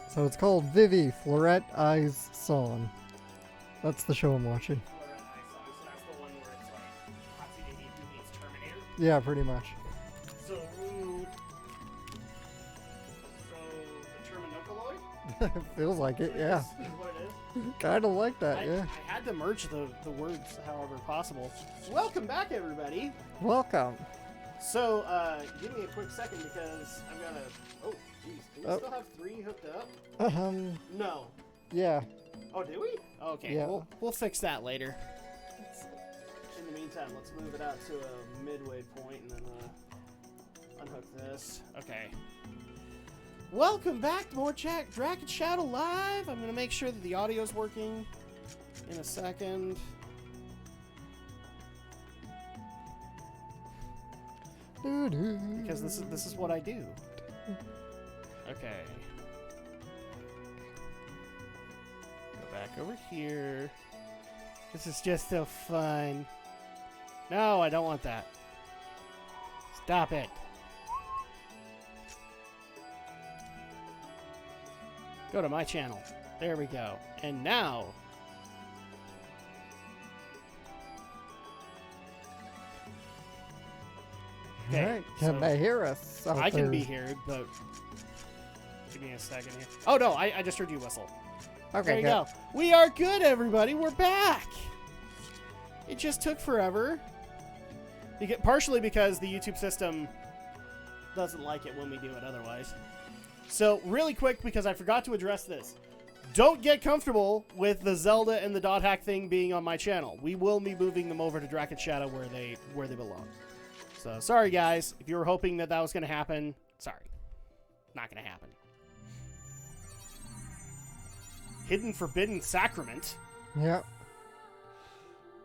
So it's called Vivi, Florette Eyes Song. That's the show I'm watching. So that's the one where it's like Hatsune Miku meets Terminator. Yeah, pretty much. So rude. So the Terminocoloid? Feels like it, yeah. Is what it is. Kinda like that, yeah. I had to merge the words however possible. Welcome back, everybody. Welcome. So, give me a quick second because I've got to... Oh, jeez. Do we still have 3 hooked up? No. Yeah. Oh, do we? Okay, Yeah. we'll fix that later. In the meantime, let's move it out to a midway point and then unhook this. Okay. Welcome back to more Drak and Shadow Live. I'm going to make sure that the audio's working in a second. Because this is what I do. Okay. Go back over here. This is just so fun. No, I don't want that. Stop it. Go to my channel. There we go. And now... Okay, Alright, can so they hear us? I can be heard, but give me a second here. Oh no, I just heard you whistle. Okay, There you go. We are good, everybody. We're back. It just took forever. Partially because the YouTube system doesn't like it when we do it otherwise. So really quick, because I forgot to address this. Don't get comfortable with the Zelda and the dot hack thing being on my channel. We will be moving them over to Drak and Shadow where they belong. So, sorry guys, if you were hoping that was going to happen, sorry. Not going to happen. Hidden Forbidden Sacrament. Yep.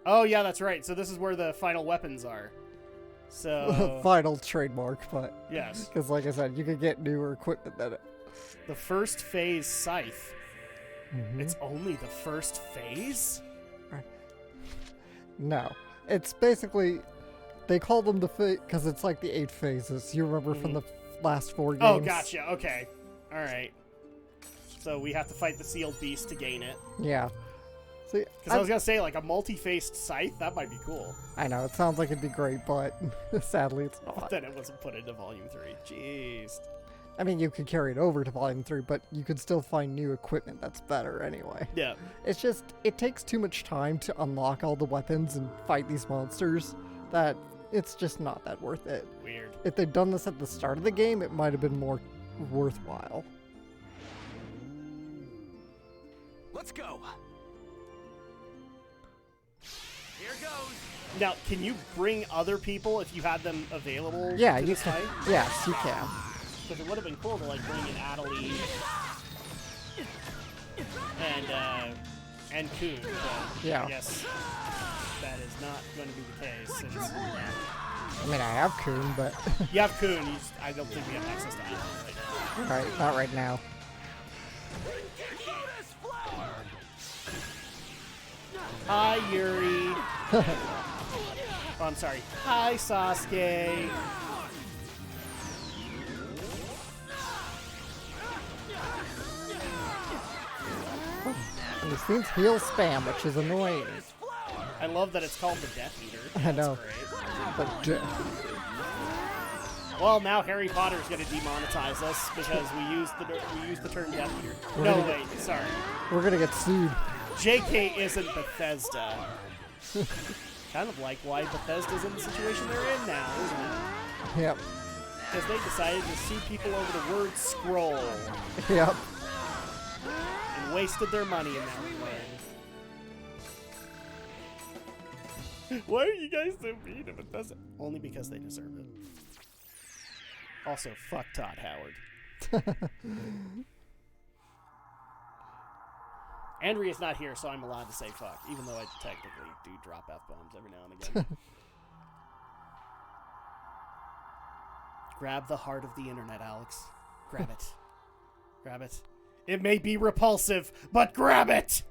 Oh, yeah, that's right. So this is where the final weapons are. So... Final trademark, but... Yes. Because, like I said, you could get newer equipment than it. The first phase scythe. It's only the first phase? No. It's basically... They call them the because it's like the 8 phases. You remember from the last 4 games? Oh, gotcha. Okay. All right. So we have to fight the sealed beast to gain it. Yeah. See, because I was gonna say like a multi-faced scythe. That might be cool. I know it sounds like it'd be great, but sadly it's not. But then it wasn't put into Volume 3. Jeez. I mean, you could carry it over to Volume 3, but you could still find new equipment that's better anyway. Yeah. It's just it takes too much time to unlock all the weapons and fight these monsters that. It's just not that worth it. Weird. If they'd done this at the start of the game, it might have been more worthwhile. Let's go. Here goes. Now, can you bring other people if you had them available? Yeah, to you this can. fight? Yes, you can. Because it would have been cool to like bring in Adelie and Coon. But Yeah. I guess that is not going to be the case. Since I mean, I have Coon, but you have Coon. I don't think we have access to Adelie right now. right, not right now. Hi, Yuri. Oh, I'm sorry. Hi, Sasuke. And this means heal spam, which is annoying. I love that it's called the Death Eater. I know. That's great. But Well, now Harry Potter's going to demonetize us because we used the term Death Eater. No, wait, sorry. we're gonna get sued. JK isn't Bethesda. Kind of like why Bethesda's in the situation they're in now, isn't it? Yep. Because they decided to sue people over the word scroll Yep. and wasted their money in that regard. Why are you guys so mean to Bethesda? Only because they deserve it. Also, fuck Todd Howard. Andrea's not here, so I'm allowed to say fuck, even though I technically do drop F-bombs every now and again. Grab the heart of the internet, Alex. Grab it. Grab it. It may be repulsive, but grab it!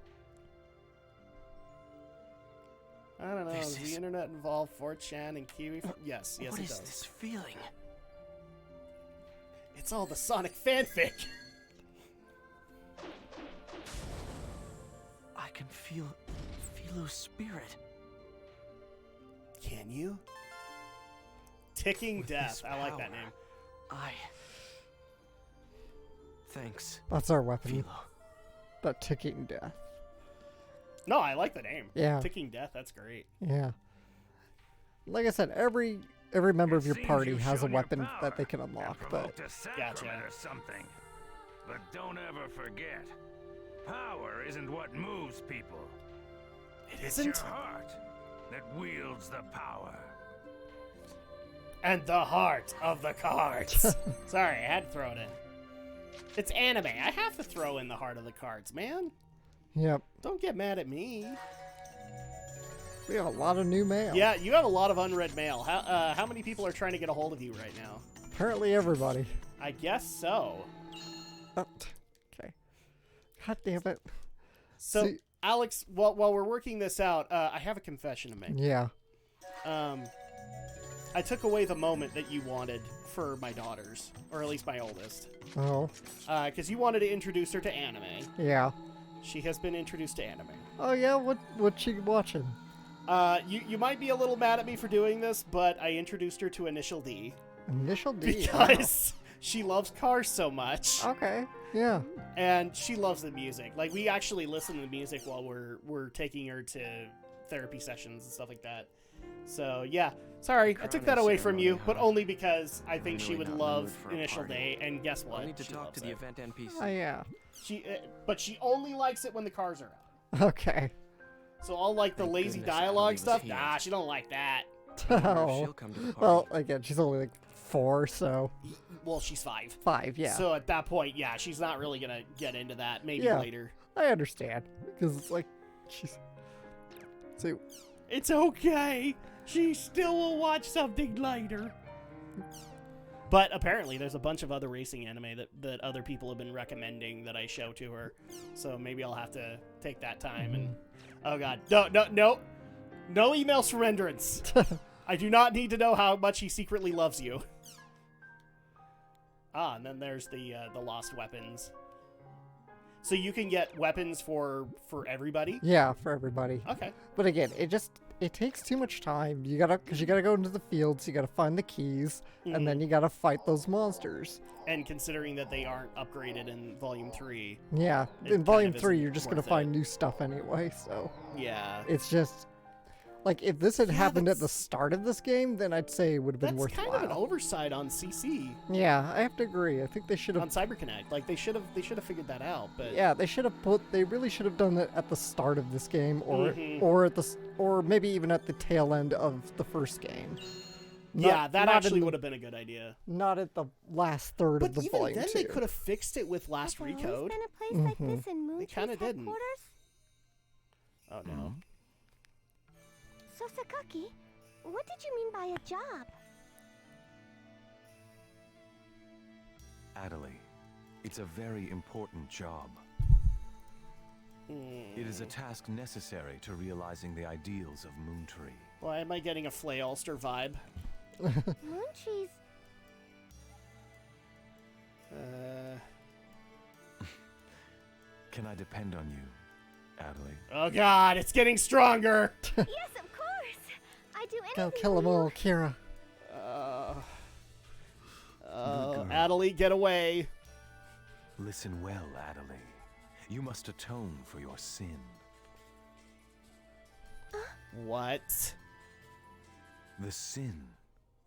I don't know. Does the internet involve 4chan and Kiwi? Yes, yes, What it is does. this feeling? It's all the Sonic fanfic. can feel Philo's spirit. Can you? Ticking With Death. this I like that power, name. Thanks, That's our weapon. Philo. The ticking death. No, I like the name. Yeah. Ticking Death. That's great. Yeah. Like I said, every member of your Seems party you've has a shown your weapon power that they can and unlock, but provoked a sacrament Gotcha. or something. But don't ever forget, power isn't what moves people. It It's isn't? your heart that wields the power. And the heart of the cards. Sorry, I had to throw it in. It's anime. I have to throw in the heart of the cards, man. yep. Don't get mad at me. We have a lot of new mail. Yeah, you have a lot of unread mail. How many people are trying to get a hold of you right now? Apparently everybody. I guess so. Okay. God damn it. So, See- Alex, while we're working this out, I have a confession to make. Yeah. I took away the moment that you wanted for my daughters, or at least my oldest, Oh. because you wanted to introduce her to anime. Yeah. She has been introduced to anime. Oh yeah. What's she watching? You might be a little mad at me for doing this, but I introduced her to Initial D Initial D. because she loves cars so much, Wow. Okay. Yeah. and she loves the music. Like, we actually listen to the music while we're taking her to therapy sessions and stuff like that. So yeah, sorry, I took that away from you, but only because I think she would love Initial D. And guess what? I'll need to She talk loves to the it. event NPC. Oh yeah. But she only likes it when the cars are out. Okay. So all like the Thank lazy goodness dialogue Ellie was stuff, here. nah, she don't like that. I wonder if Oh. she'll come to the party. Well, again, she's only like 4, so Well, she's 5. 5. Yeah. So at that point, yeah, she's not really gonna get into that. Maybe Yeah. later. I understand because it's like she's. See. It's okay. She still will watch something later. But apparently, there's a bunch of other racing anime that other people have been recommending that I show to her. So maybe I'll have to take that time and. Oh god, no emails from Endurance. I do not need to know how much he secretly loves you. Ah, and then there's the lost weapons. So you can get weapons for everybody. Yeah, for everybody. Okay. But again, it takes too much time. You gotta go into the fields. You gotta find the keys, and then you gotta fight those monsters. And considering that they aren't upgraded in Volume 3, Yeah. It In kind Volume of 3, isn't you're just gonna worth find it. new stuff anyway. So yeah. it's just like if this had Yeah, happened at the that's- start of this game, then I'd say it would have been That's worthwhile. kind of an oversight on CC, Yeah, I have to agree. I think they should on have. CyberConnect. Like, they should have figured that out, but Yeah, they should have They really should have done it at the start of this game, or Mhm. or maybe even at the tail end of the first game. yeah, that not actually in- would have been a good idea. Not at the last third But of the even volume then, 2. they could have fixed it with last Has there Recode. always been a place like Mhm. this in Moon kinda Tree's didn't. headquarters? Oh no. So Sakaki, what did you mean by a job? Adelaide, it's a very important job. Hmm. It is a task necessary to realizing the ideals of Moontree. Why am I getting a Flay Ulster vibe? Moon Tree's. Can I depend on you, Adelaide? Oh god, it's getting stronger. Yes, of course. I do anything. Go kill them for you. all, Kira. girl. Adelie, get away. Listen well, Adelaide. You must atone for your sin. What? The sin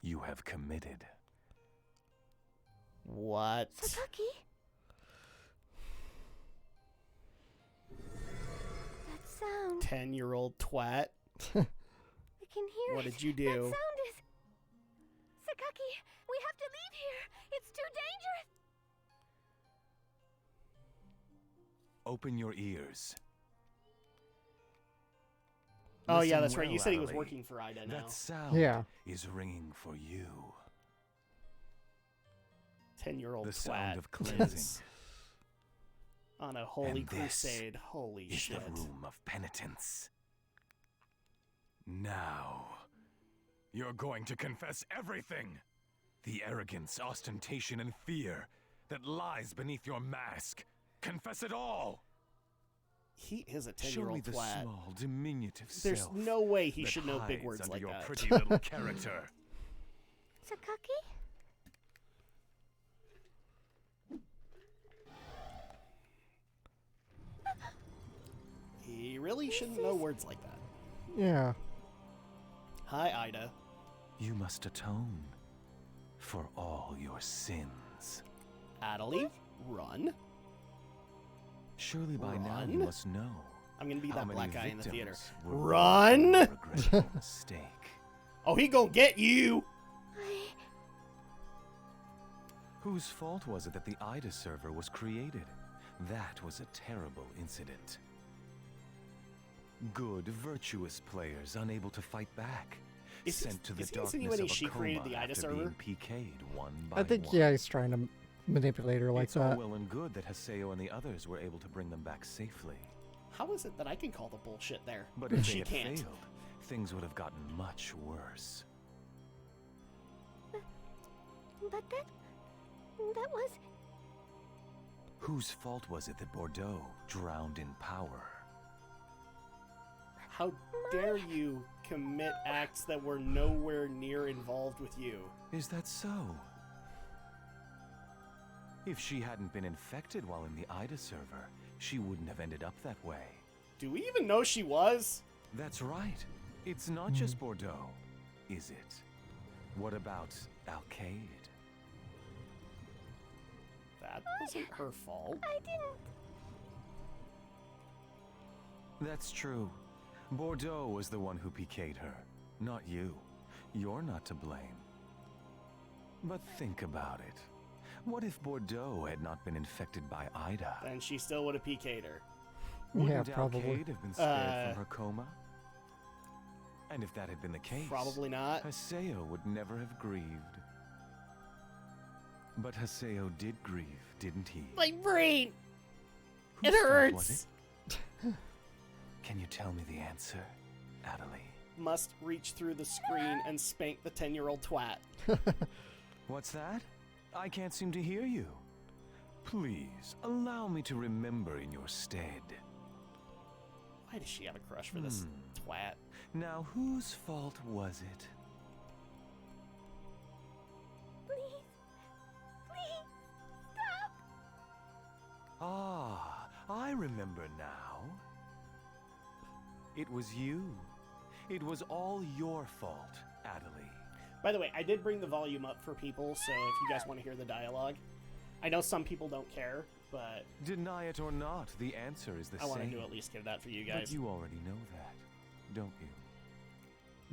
you have committed. What? Sakaki? That sound. 10-year-old twat. I can hear What it. did you That do? sound is. Sakaki, we have to leave here. It's too dangerous. Open your ears. Oh yeah, Listen that's right. You well, said he was Adelaide. working for Ida now. That sound Yeah. is ringing for you. 10-year-old The twat. sound of cleansing. On a holy And this crusade. Holy is shit. the room of penitence. Now, you're going to confess everything. The arrogance, ostentation, and fear that lies beneath your mask. Confess it all. He is a Show me 10-year-old the twat. small, diminutive There's self no way he that should know big hides words under like your that. pretty little character. Sakaki? He really shouldn't know words like that. Yeah. Hi, Ida. You must atone for all your sins. Adelie, run. Surely by now Run? you must know. I'm gonna be how that many black guy in the theater. victims were Run! born from a regrettable mistake. Oh, he gonna get you! Whose fault was it that the Ida server was created? That was a terrible incident. Good, virtuous players unable to fight back. Sent to the is he darkness insinuating of a she created coma the Ida after server? being PK'd one by I think, one. yeah, he's trying to manipulate her like It's all that. well and good that Haseo and the others were able to bring them back safely. How is it that I can call the bullshit there, But if she they had can't? failed, things would have gotten much worse. But that was... Whose fault was it that Bordeaux drowned in power? How dare you commit acts that were nowhere near involved with you? Is that so? If she hadn't been infected while in the Ida server, she wouldn't have ended up that way. Do we even know she was? That's right. It's not just Bordeaux, is it? What about Alcaide? That wasn't her fault. I didn't... That's true. Bordeaux was the one who PK'd her, not you. You're not to blame. But think about it. What if Bordeaux had not been infected by Ida? Then she still would have PK'd her. Yeah, Wouldn't probably. Alcaide have been spared from her coma? And if that had been the case, Probably not. Haseo would never have grieved. But Haseo did grieve, didn't he? My brain! Whose It fault hurts! was it? Can you tell me the answer, Adelie? Must reach through the screen and spank the 10-year-old twat. What's that? I can't seem to hear you. Please, allow me to remember in your stead. Why does she have a crush for this twat? Now, whose fault was it? Please. Please. Stop. Ah, I remember now. It was you. It was all your fault, Adelie. By the way, I did bring the volume up for people, so if you guys want to hear the dialogue. I know some people don't care, but Deny it or not, the answer is the I same. wanted to at least give that for you guys. But you already know that, don't you?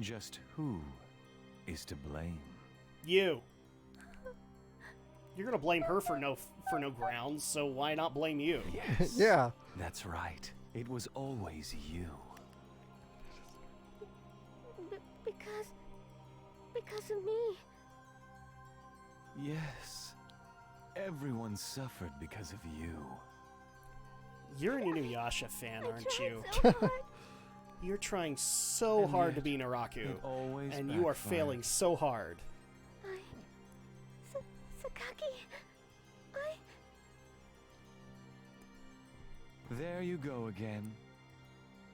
Just who is to blame? You. You're gonna blame her for no grounds, so why not blame you? Yes. Yeah. That's right. It was always you. Because of me. Yes. Everyone suffered because of you. You're an Inuyasha fan, I aren't tried you? so hard. You're trying so And hard to yet, be Naraku, It always and you are backfired. failing so hard. Sakaki. There you go again.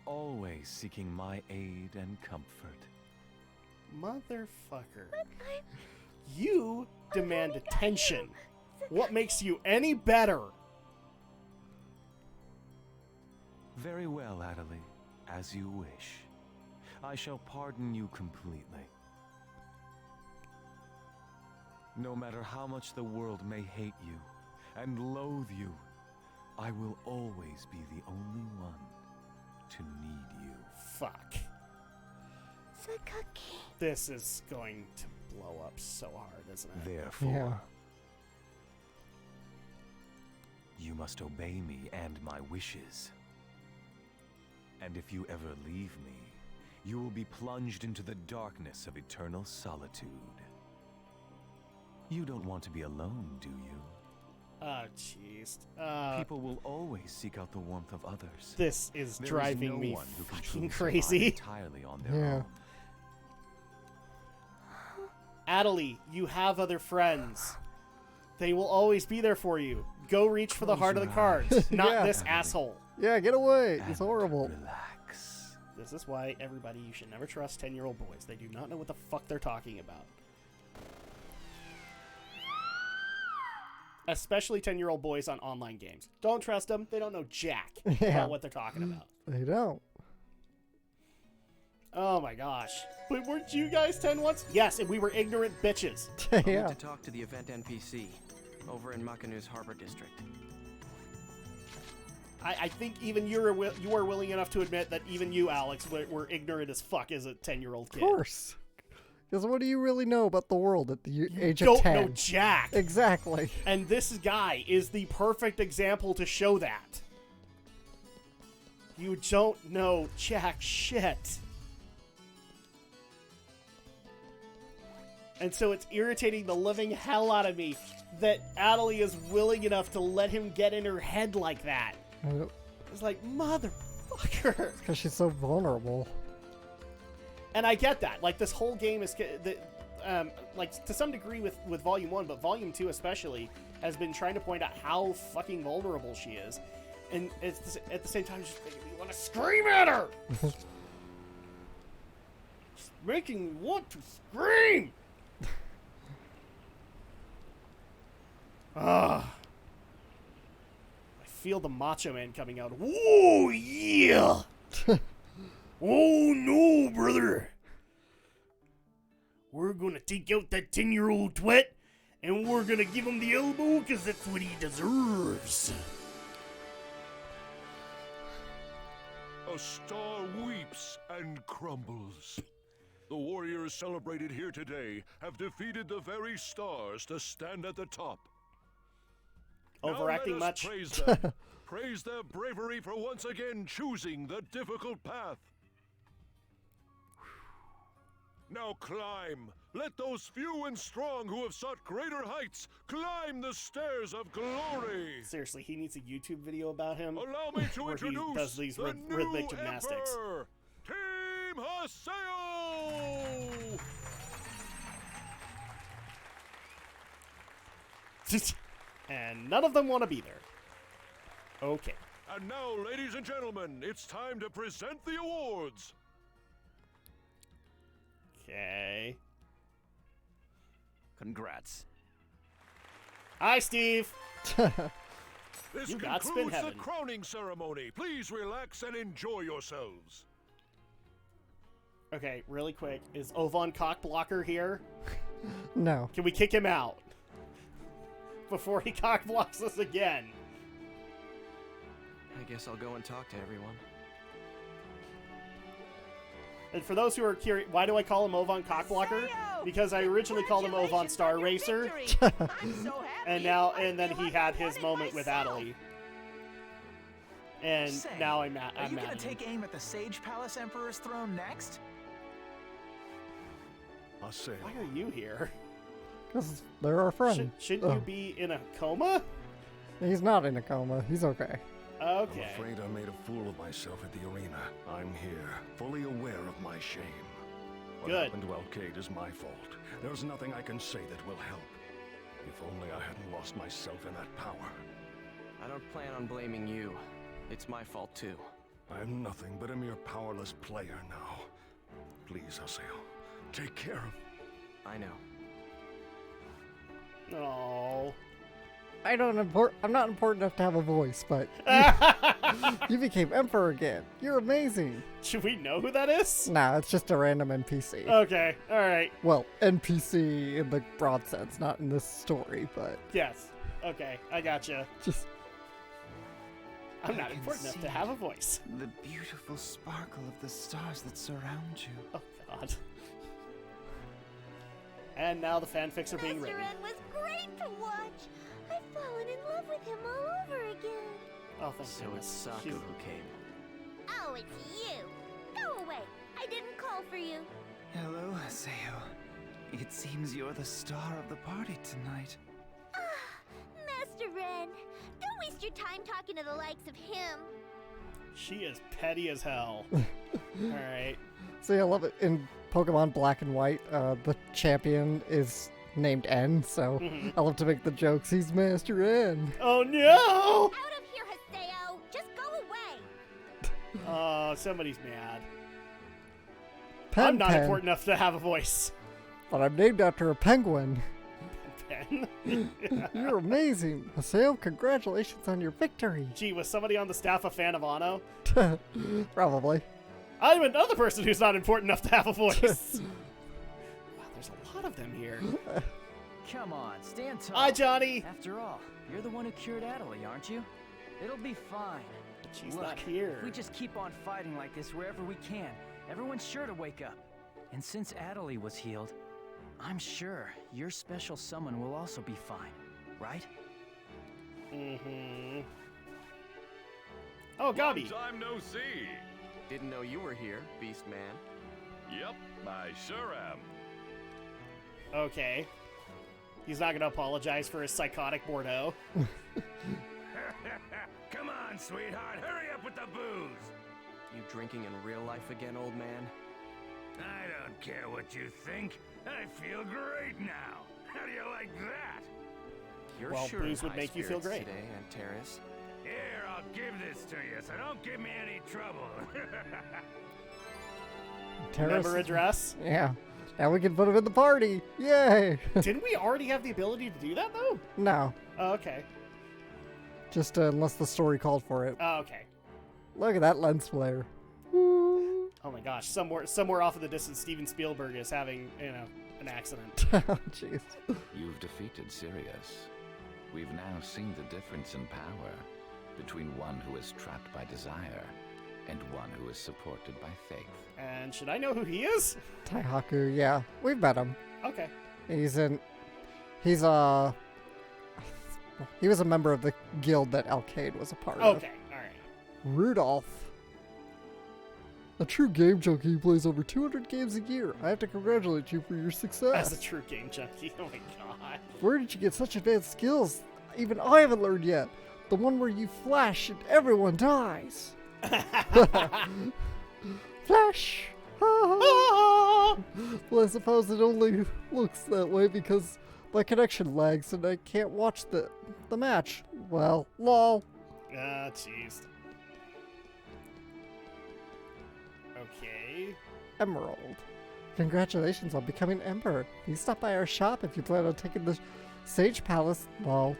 Always seeking my aid and comfort. Motherfucker. You demand attention. What makes you any better? Very well, Adelie. As you wish. I shall pardon you completely. No matter how much the world may hate you and loathe you, I will always be the only one to need you. Fuck. Sakaki. This is going to blow up so hard, isn't it? Therefore, Yeah. you must obey me and my wishes. And if you ever leave me, you will be plunged into the darkness of eternal solitude. You don't want to be alone, do you? Oh, jeez. People will always seek out the warmth of others. This is There is driving no me one who can fucking truly survive crazy. entirely on their Yeah. own. Adelie, you have other friends. They will always be there for you. Go reach for the Close heart of your the cards, eyes. not Yeah. this Adelie. asshole. Yeah, get away. And It's horrible. Relax. This is why, everybody, you should never trust 10-year-old boys. They do not know what the fuck they're talking about. Especially 10-year-old boys on online games. Don't trust them. They don't know jack Yeah. about what they're talking about. They don't. Oh my gosh. But weren't you guys 10 once? Yes, and we were ignorant bitches. I'll need Yeah. to talk to the event NPC over in Makanu's Harbor District. I think even you are willing enough to admit that even you, Alex, were ignorant as fuck as a 10-year-old kid. Of course. Because what do you really know about the world at the age of Don't 10? know jack. Exactly. And this guy is the perfect example to show that. You don't know jack shit. And so it's irritating the living hell out of me that Adelie is willing enough to let him get in her head like that. It's like, motherfucker. Because she's so vulnerable. And I get that. Like, this whole game is, like, to some degree with Volume 1, but Volume 2 especially, has been trying to point out how fucking vulnerable she is. And it's, at the same time, just making me want to scream at her! Just making me want to scream! Ah. I feel the Macho Man coming out. Oh, yeah! Oh, no, brother! We're gonna take out that 10-year-old twat, and we're gonna give him the elbow, because that's what he deserves. A star weeps and crumbles. The warriors celebrated here today have defeated the very stars to stand at the top. Overacting now let us much? praise them. Praise their bravery for once again choosing the difficult path. Now climb. Let those few and strong who have sought greater heights climb the stairs of glory. Seriously, he needs a YouTube video about him. Allow me to where he introduce does these the new rhythmic gymnastics. Emperor, Team Haseo! And none of them want to be there. Okay. And now, ladies and gentlemen, it's time to present the awards. Okay. Congrats. Hi, Steve. This You got spin concludes the heaven. crowning ceremony. Please relax and enjoy yourselves. Okay, really quick. Is Ovan Cockblocker here? No. Can we kick him out before he cockblocks us again? I guess I'll go and talk to everyone. And for those who are curious, why do I call him Ovan Cockblocker? Because I originally called him Ovan Star Racer, and then he had his moment with Adelie. And Say, now I'm mad Are you at gonna him. take aim at the Sage Palace Emperor's throne next? Haseo. Why are you here? Because they're our friend. Shouldn't you be in a coma? He's not in a coma. He's okay. I'm Okay. afraid I made a fool of myself at the arena. I'm here, fully aware of my shame. What Good. happened to Alcade is my fault. There's nothing I can say that will help. If only I hadn't lost myself in that power. I don't plan on blaming you. It's my fault too. I'm nothing but a mere powerless player now. Please, Haseo, take care of... I know. Oh. I'm not important enough to have a voice, but you became emperor again. You're amazing. Should we know who that is? Nah, it's just a random NPC. Okay. All right. Well, NPC in the broad sense, not in this story, but Yes. Okay. I gotcha. just I'm not I can important enough see to have a voice. The beautiful sparkle of the stars that surround you. Oh God. And now the fanfics are being Master written. Ren was great to watch. I've fallen in love with him all over again. Oh, thank So goodness. it's Saku She's- who came. Oh, it's you. Go away. I didn't call for you. Hello, Haseo. It seems you're the star of the party tonight. Master Ren, don't waste your time talking to the likes of him. She is petty as hell. All right. see, I love it in Pokemon Black and White. The champion is named N, so Mhm. I love to make the jokes. He's Master N. Oh no! Out of here, Haseo. Just go away. Oh, somebody's mad. Pen I'm not Pen, important enough to have a voice. but I'm named after a penguin. Ben. You're amazing. Haseo, congratulations on your victory. Gee, was somebody on the staff a fan of Anno? Probably. I'm another person who's not important enough to have a voice. Wow, there's a lot of them here. Come on, stand tall. Hi, Johnny. After all, you're the one who cured Adelie, aren't you? It'll be fine. She's Look, not here. if we just keep on fighting like this wherever we can, everyone's sure to wake up. And since Adelie was healed, I'm sure your special summon will also be fine, right? Mm-hmm. Oh, Gabi. Long time no see. Didn't know you were here, Beast Man. Yep, I sure am. Okay. He's not gonna apologize for his psychotic Bordeaux. Come on, sweetheart, hurry up with the booze. You drinking in real life again, old man? I don't care what you think. I feel great now. How do you like that? You're Well, sure booze in would high make you feel spirits great. today, Antares. Here, I'll give this to you, so don't give me any trouble. Remember address? Yeah. Now we can put him in the party. Yay. Didn't we already have the ability to do that, though? No. Oh, okay. Just unless the story called for it. Oh, okay. Look at that lens flare. Oh my gosh, somewhere off in the distance, Steven Spielberg is having, an accident. Oh, jeez. You've defeated Sirius. We've now seen the difference in power between one who is trapped by desire and one who is supported by faith. And should I know who he is? Taihaku, yeah. We've met him. Okay. He was a member of the guild that Alcade was a part of. Okay, alright. Rudolph. A true game junkie who plays over 200 games a year. I have to congratulate you for your success. As a true game junkie, oh my god. Where did you get such advanced skills? Even I haven't learned yet. The one where you flash and everyone dies. Flash! Well, I suppose it only looks that way because my connection lags and I can't watch the match. Well, lol. Ah, jeez. Okay. Emerald. Congratulations on becoming Emperor. Please stop by our shop if you plan on taking the Sage Palace. Lol.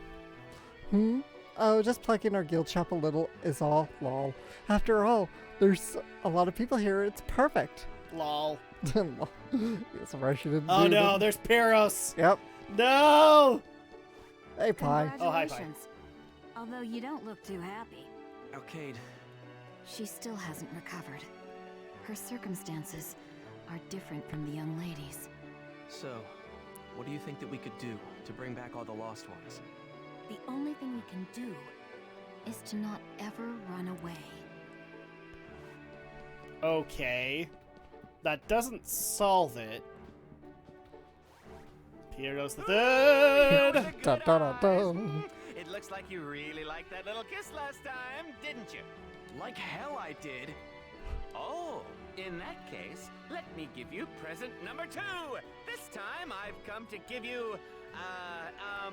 Oh, just plugging our guild shop a little is all. Lol. After all, there's a lot of people here. It's perfect. Lol. Yes, I'm she didn't Oh do no, that. there's Peros. Yep. No! Hey, Pi. Oh, hi, Pi. Congratulations. Although you don't look too happy. Arcade, She still hasn't recovered. Her circumstances are different from the young ladies. so, what do you think that we could do to bring back all the lost ones? The only thing we can do is to not ever run away. Okay. That doesn't solve it. Peros the Third! Da, da, da, da. It looks like you really liked that little kiss last time, didn't you? Like hell I did! Oh, in that case, let me give you present number 2. This time I've come to give you, a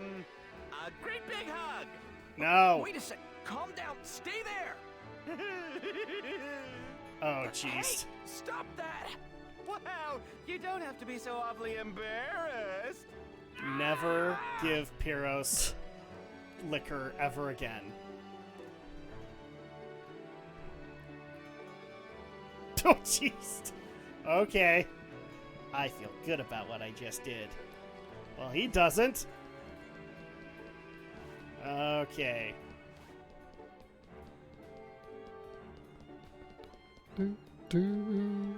great big hug. No. Wait a sec, calm down, stay there! Oh, jeez. Hey, stop that! Wow, you don't have to be so awfully embarrassed. Never give Peros liquor ever again. Oh, jeez. Okay. I feel good about what I just did. Well, he doesn't. Okay. Do.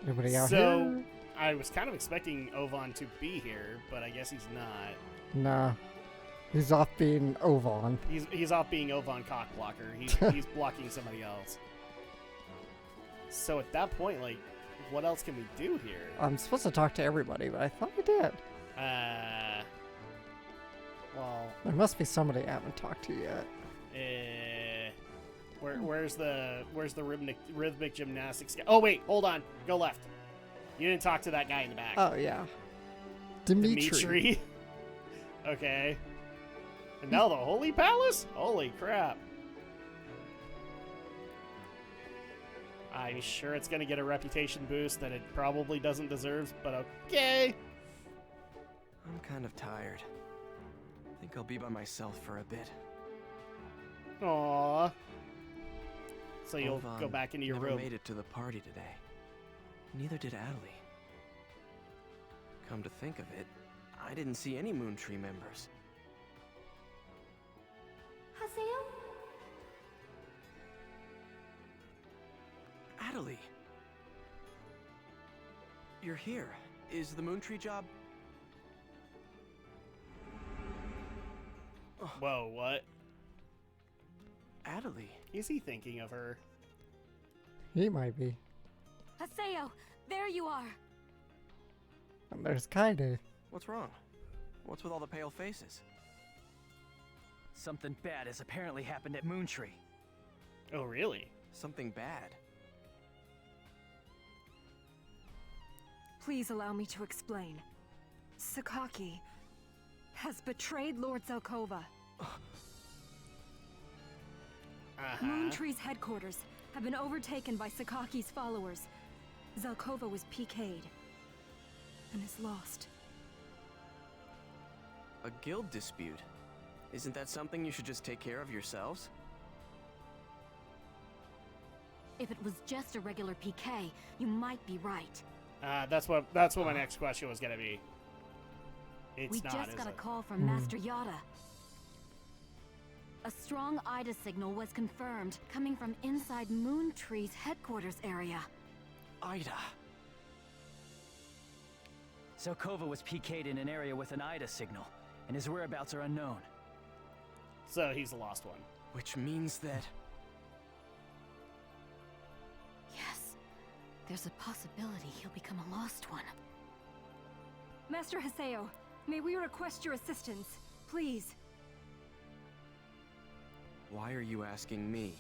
Anybody out So, here? I was kind of expecting Ovan to be here, but I guess he's not. Nah. He's off being Ovan. He's off being Ovan Cockblocker. He's blocking somebody else. So at that point, like, what else can we do here? I'm supposed to talk to everybody, but I thought I did. Well, There must be somebody I haven't talked to yet. where's the rhythmic gymnastics guy? Oh wait, hold on, go left. You didn't talk to that guy in the back. Oh, yeah. Dimitri. Okay. And now the Holy Palace? Holy crap. I'm sure it's going to get a reputation boost that it probably doesn't deserve, but okay. I'm kind of tired. I think I'll be by myself for a bit. Aww. So you'll Olvan go back into your never room. made it to the party today. Neither did Adelie. Come to think of it, I didn't see any Moontree members. Haseo? Adelie! You're here. Is the Moontree job... Whoa, what? Adelie? Is he thinking of her? He might be. Haseo, there you are. And there's Kaede. What's wrong? What's with all the pale faces? Something bad has apparently happened at Moontree. Oh, really? Something bad. Please allow me to explain. Sakaki has betrayed Lord Zelkova. Moontree's headquarters have been overtaken by Sakaki's followers. Zelkova was PK'd and is lost. A guild dispute? Isn't that something you should just take care of yourselves? If it was just a regular PK, you might be right. That's what my next question was gonna be. It's We not, just is got a it? call from Master Yada. A strong Ida signal was confirmed, coming from inside Moontree's headquarters area. Ida. Zelkova was PK'd in an area with an Ida signal, and his whereabouts are unknown. So he's the lost one. Which means that... Yes, there's a possibility he'll become a lost one. Master Haseo, may we request your assistance, please? Why are you asking me?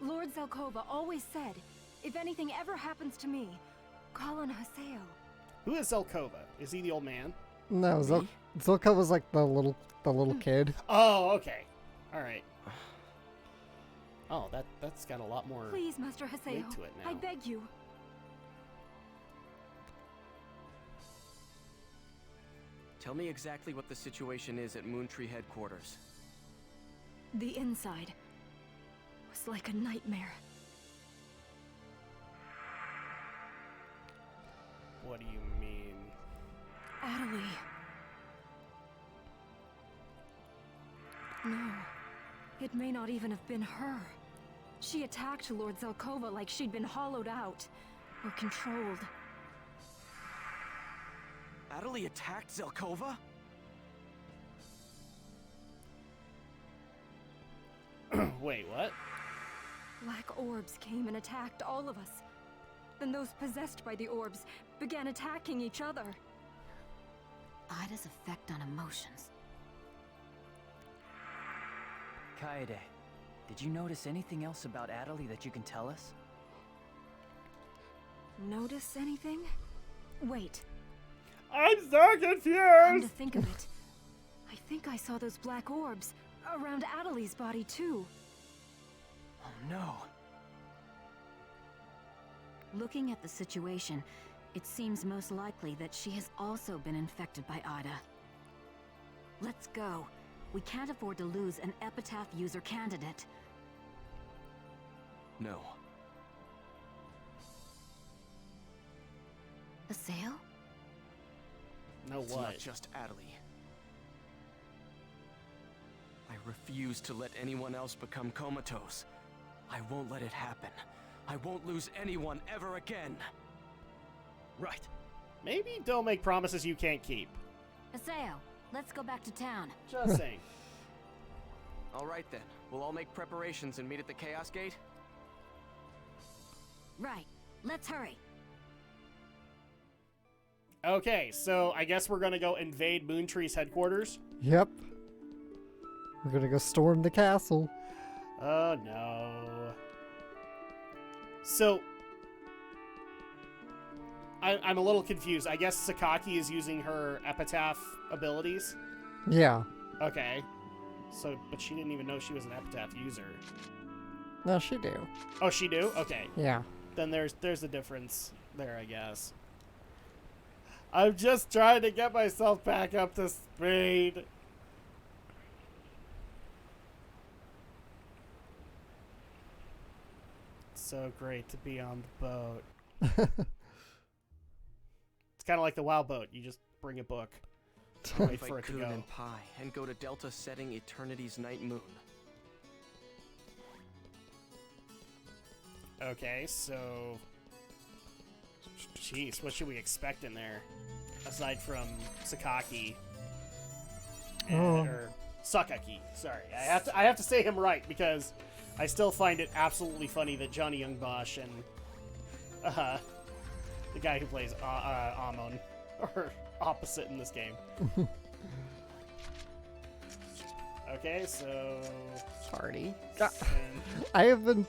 Lord Zelkova always said, if anything ever happens to me, call on Haseo. Who is Zelkova? Is he the old man? No, Zelka was like the little kid. Oh, okay. All right. Oh, that's got a lot more Please, Master Haseo, weight to it now. I beg you. Tell me exactly what the situation is at Moontree headquarters. The inside was like a nightmare. What do you mean? Adelie. No, it may not even have been her. She attacked Lord Zelkova like she'd been hollowed out or controlled. Adelie attacked Zelkova? Wait, what? Black orbs came and attacked all of us. Then those possessed by the orbs began attacking each other. Ida's effect on emotions. Kaede, did you notice anything else about Adelie that you can tell us? Notice anything? Wait, I'm so come to confused! think of it, I think I saw those black orbs around Adelie's body too. Oh no. Looking at the situation, it seems most likely that she has also been infected by Ida. Let's go. We can't afford to lose an Epitaph user candidate. No. Haseo? No, It's what? not just Adelie. I refuse to let anyone else become comatose. I won't let it happen. I won't lose anyone ever again. Right. Maybe don't make promises you can't keep. Haseo, let's go back to town. Just saying. All right then. We'll all make preparations and meet at the Chaos Gate? Right. Let's hurry. Okay, so I guess we're gonna go invade Moontree's headquarters. Yep. We're gonna go storm the castle. Oh no. So I'm a little confused. I guess Sakaki is using her Epitaph abilities. Yeah. Okay. So, but she didn't even know she was an Epitaph user. No, she do. Oh, she do? Okay. Yeah. Then there's a difference there, I guess. I'm just trying to get myself back up to speed. So great to be on the boat. It's kind of like the WoW boat. You just bring a book. Wait for it to Coon go. and Pi, and go to Delta setting Eternity's night moon. Okay, so... Jeez, what should we expect in there? Aside from Sakaki. Or Sakaki, sorry. I have to say him right, because I still find it absolutely funny that Johnny Young Bosch and... the guy who plays Amon are opposite in this game. Okay, so... Party. I've been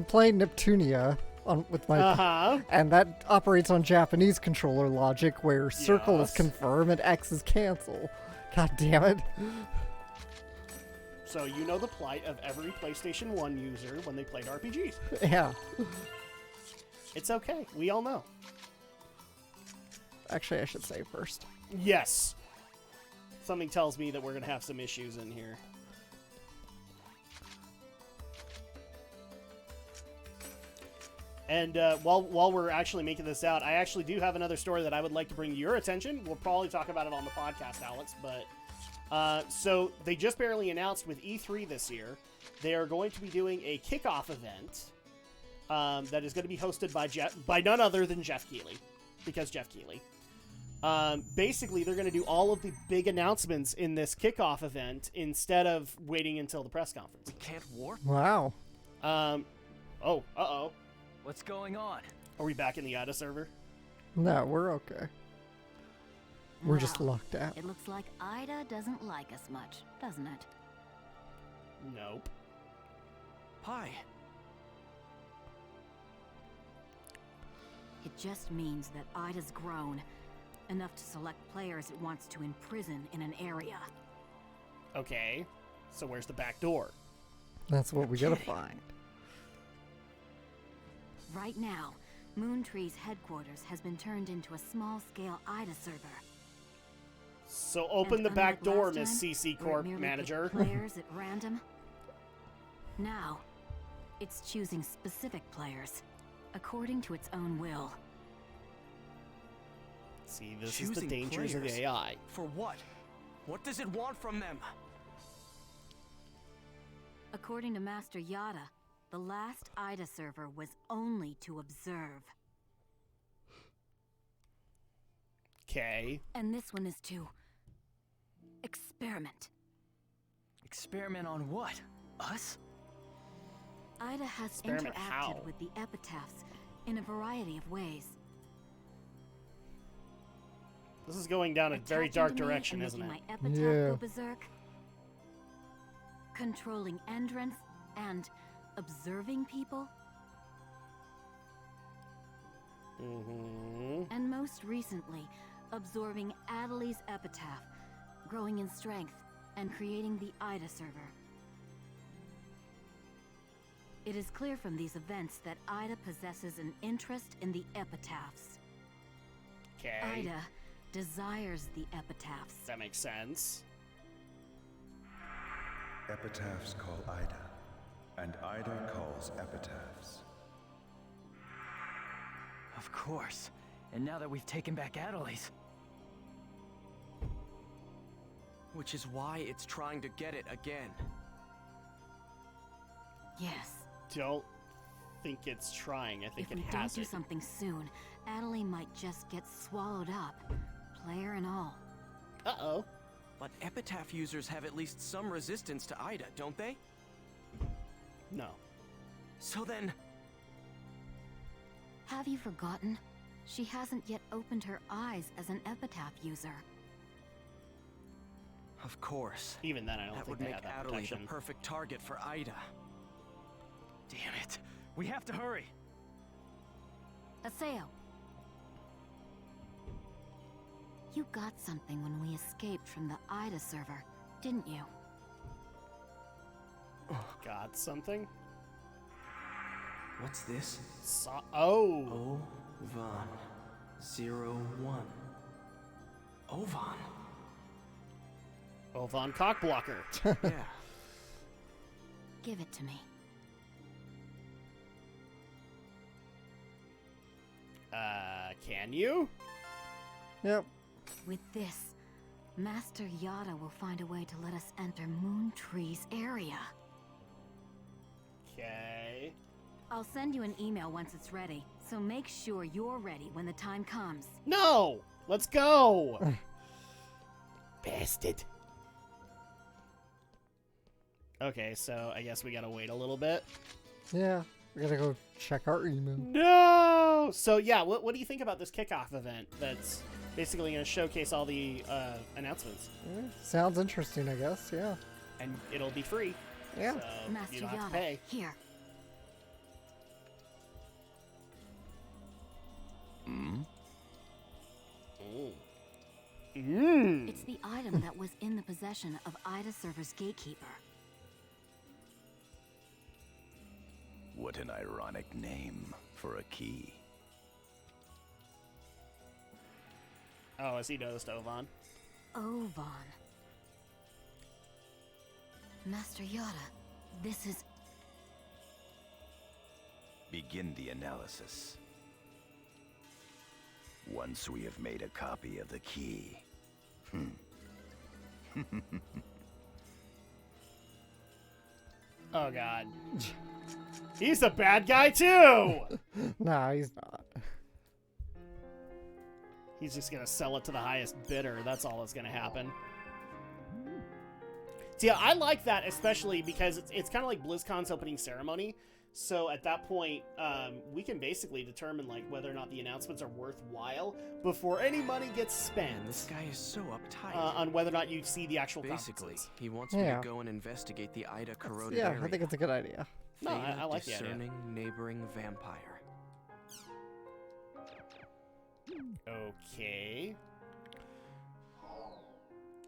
playing Neptunia with my and that operates on Japanese controller logic where circle is confirm and X is cancel. God damn it. So you know the plight of every PlayStation 1 user when they played RPGs. Yeah. It's okay. We all know. Actually, I should save first. Yes. Something tells me that we're going to have some issues in here. And while we're actually making this out, I actually do have another story that I would like to bring to your attention. We'll probably talk about it on the podcast, Alex. But so they just barely announced with E3 this year, they are going to be doing a kickoff event that is going to be hosted by none other than Jeff Keighley, because Jeff Keighley. Basically, they're going to do all of the big announcements in this kickoff event instead of waiting until the press conference. We can't warp? Wow. Oh, uh-oh. What's going on? Are we back in the IDA server? No, we're okay. We're just Well, locked out. It looks like Ida doesn't like us much, doesn't it? Nope. Pi. It just means that Ida's grown enough to select players it wants to imprison in an area. Okay. So where's the back door? That's what we gotta find. Right now, Moontree's headquarters has been turned into a small-scale Ida server. So open And the back unlike door, last Miss time, CC where it Corp merely manager. picked players at random. Now, it's choosing specific players, according to its own will. See, this is the Choosing dangers of players? the AI. For what? What does it want from them? According to Master Yada, the last Ida server was only to observe. Okay. And this one is to experiment. Experiment on what? Us? Ida has Experiment interacted how? with the epitaphs in a variety of ways. This is going down a very Attaching dark to me direction, and isn't it? making my epitaph go berserk. Controlling entrance and observing people. Mm-hmm. And most recently, absorbing Adeli's epitaph, growing in strength, and creating the Ida server. It is clear from these events that Ida possesses an interest in the epitaphs. Okay. Ida desires the epitaphs. That makes sense. Epitaphs call Ida, and Ida calls epitaphs. Of course. And now that we've taken back Adeli's. Which is why it's trying to get it again. Yes. Don't think it's trying. I think If it we don't has do it. something soon, Adeli might just get swallowed up, player and all. Uh-oh. But epitaph users have at least some resistance to Ida, don't they? No. So then... Have you forgotten? She hasn't yet opened her eyes as an epitaph user. Of course. Even then, I don't That think would they make have that Adeli the protection. perfect target for Ida. Damn it. We have to hurry. Aseo. You got something when we escaped from the Ida server, didn't you? Got something? What's this? Oh. Ovan 01. Ovan. Ovan Cockblocker. Yeah. Give it to me. Can you? Yep. With this, Master Yada will find a way to let us enter Moontree's area. Okay. I'll send you an email once it's ready, so make sure you're ready when the time comes. No! Let's go! Bastard. Okay, so I guess we gotta wait a little bit. Yeah. We gotta go check our email. No! So yeah, what do you think about this kickoff event that's basically going to showcase all the announcements? Sounds interesting, I guess, yeah. And it'll be free. Yeah. So Master you don't have to Yada, pay. here. It's the item that was in the possession of Ida Server's gatekeeper. What an ironic name for a key. Oh, has he noticed Ovan? Ovan. Master Yada, this is... Begin the analysis. Once we have made a copy of the key. Oh, God. He's a bad guy, too! Nah, he's not. He's just going to sell it to the highest bidder. That's all that's going to happen. See, I like that, especially because it's kind of like BlizzCon's opening ceremony. So at that point, we can basically determine like whether or not the announcements are worthwhile before any money gets spent. Man, this guy is so uptight. On whether or not you see the actual Basically, conferences. he wants me to go and investigate the Ida corroded Yeah, area. I think it's a good idea. No, I like the idea. Discerning neighboring vampire. Okay.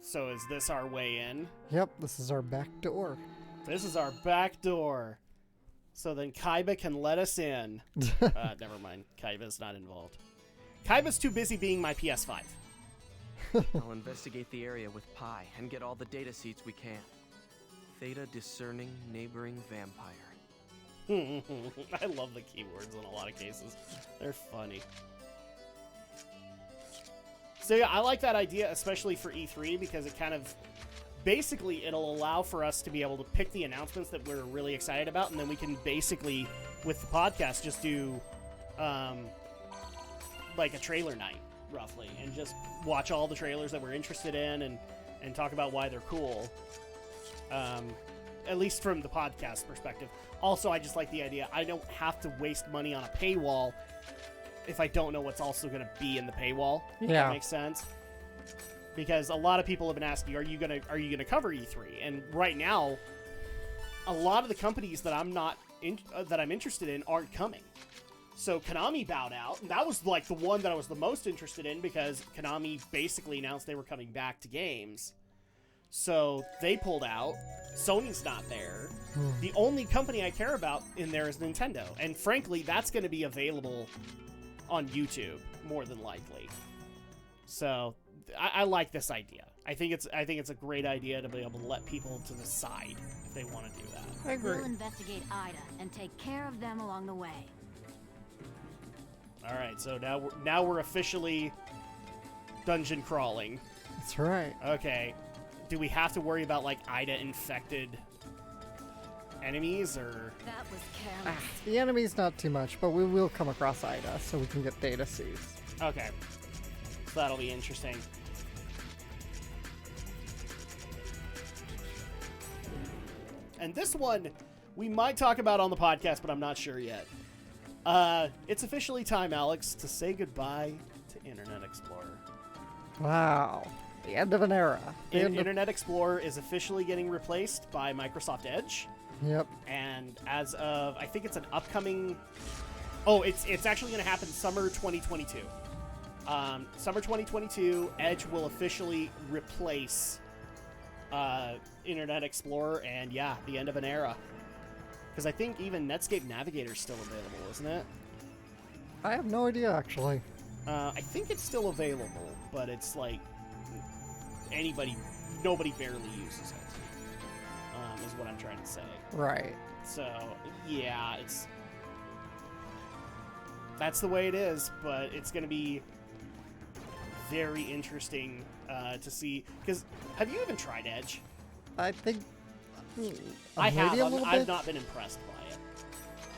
So is this our way in? Yep, this is our back door. This is our back door. So then Kaiba can let us in. Never mind. Kaiba's not involved. Kaiba's too busy being my PS5. I'll investigate the area with Pi and get all the data seeds we can. Theta discerning neighboring vampire. I love the keywords in a lot of cases. They're funny. So yeah, I like that idea, especially for E3, because it kind of... Basically, it'll allow for us to be able to pick the announcements that we're really excited about, and then we can basically, with the podcast, just do, like a trailer night, roughly, and just watch all the trailers that we're interested in and talk about why they're cool. At least from the podcast perspective. Also, I just like the idea. I don't have to waste money on a paywall if I don't know what's also going to be in the paywall. If that makes sense. Because a lot of people have been asking, are you gonna cover E3? And right now, a lot of the companies that I'm interested in aren't coming. So Konami bowed out, and that was like the one that I was the most interested in because Konami basically announced they were coming back to games. So they pulled out. Sony's not there. The only company I care about in there is Nintendo, and frankly, that's going to be available on YouTube more than likely. So. I like this idea. I think it's a great idea to be able to let people to decide if they want to do that. I agree. We'll investigate Ida and take care of them along the way. All right, so now we're officially dungeon crawling. That's right. Okay. Do we have to worry about like Ida infected enemies or? That was careless. The enemy's not too much, but we will come across Ida, so we can get data seeds. Okay. So that'll be interesting. And this one, we might talk about on the podcast, but I'm not sure yet. It's officially time, Alex, to say goodbye to Internet Explorer. Wow. The end of an era. Internet Explorer is officially getting replaced by Microsoft Edge. Yep. And as of, I think it's an upcoming... Oh, it's actually going to happen summer 2022. Summer 2022, Edge will officially replace Internet Explorer, and yeah, the end of an era. Because I think even Netscape Navigator is still available, isn't it? I have no idea, actually. I think it's still available, but it's like nobody barely uses it, is what I'm trying to say. Right. So, yeah, that's the way it is, but it's going to be very interesting to see. Because, have you even tried Edge? I think... I have. maybe a little I've bit. not been impressed by it.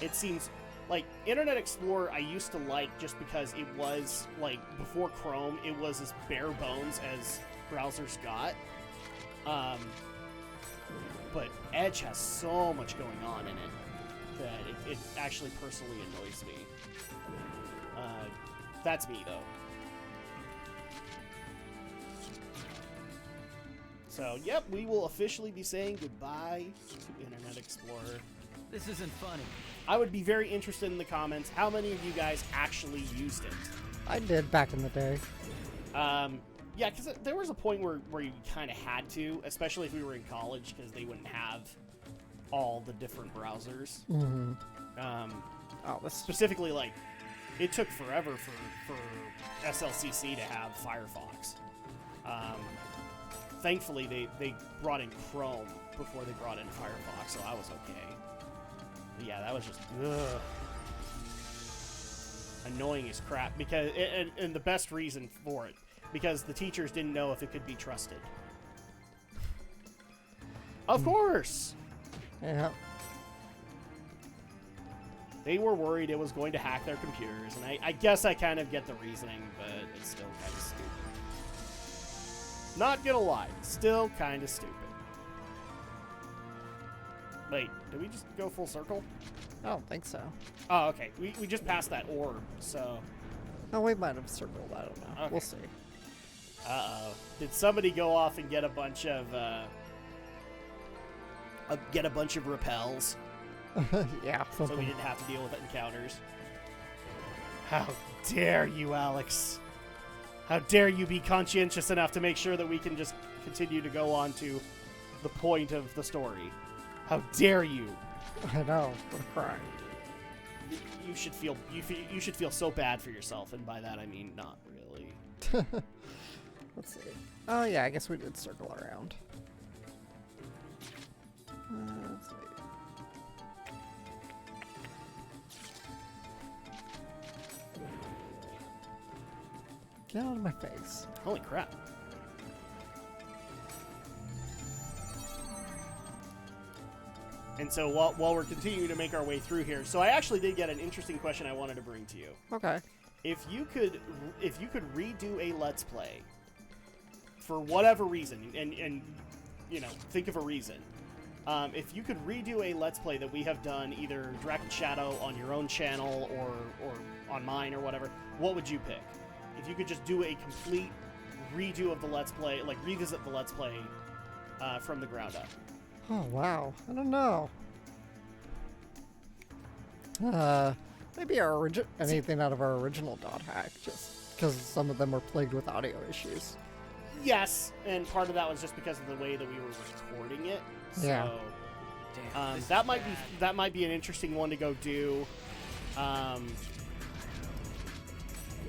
It seems... Like, Internet Explorer I used to like just because it was, like, before Chrome, it was as bare bones as browsers got. But Edge has so much going on in it that it actually personally annoys me. That's me, though. So, yep, we will officially be saying goodbye to Internet Explorer. This isn't funny. I would be very interested in the comments. How many of you guys actually used it? I did back in the day. Yeah, because there was a point where you kind of had to, especially if we were in college, because they wouldn't have all the different browsers. Mm-hmm. Specifically, like, it took forever for SLCC to have Firefox. Thankfully, they brought in Chrome before they brought in Firefox, so I was okay. But yeah, that was just annoying as crap. Because and the best reason for it, because the teachers didn't know if it could be trusted. Of course! Yeah. They were worried it was going to hack their computers, and I guess I kind of get the reasoning, but it's still kind of stupid. Not gonna lie, still kind of stupid. Wait, did we just go full circle? I don't think so. Oh, okay. We just passed that orb, so... Oh, we might have circled. I don't know. Okay. We'll see. Uh-oh. Did somebody go off and get a bunch of, repels? Yeah, So we something. didn't have to deal with encounters. How dare you, Alex? How dare you be conscientious enough to make sure that we can just continue to go on to the point of the story? How dare you? I know. What a crime. You should feel so bad for yourself, and by that I mean not really. Let's see. Oh, yeah, I guess we did circle around. Let's see. Get out of my face. Holy crap. And so while we're continuing to make our way through here, so I actually did get an interesting question I wanted to bring to you. Okay. If you could redo a Let's Play for whatever reason, and you know, think of a reason. If you could redo a Let's Play that we have done, either Drak and Shadow on your own channel or on mine or whatever, what would you pick? If you could just do a complete redo of the Let's Play, like revisit the Let's Play from the ground up. Oh, wow. I don't know. Maybe anything out of our original dot hack, just because some of them were plagued with audio issues. Yes, and part of that was just because of the way that we were recording it. Yeah. So, Damn, that might be an interesting one to go do.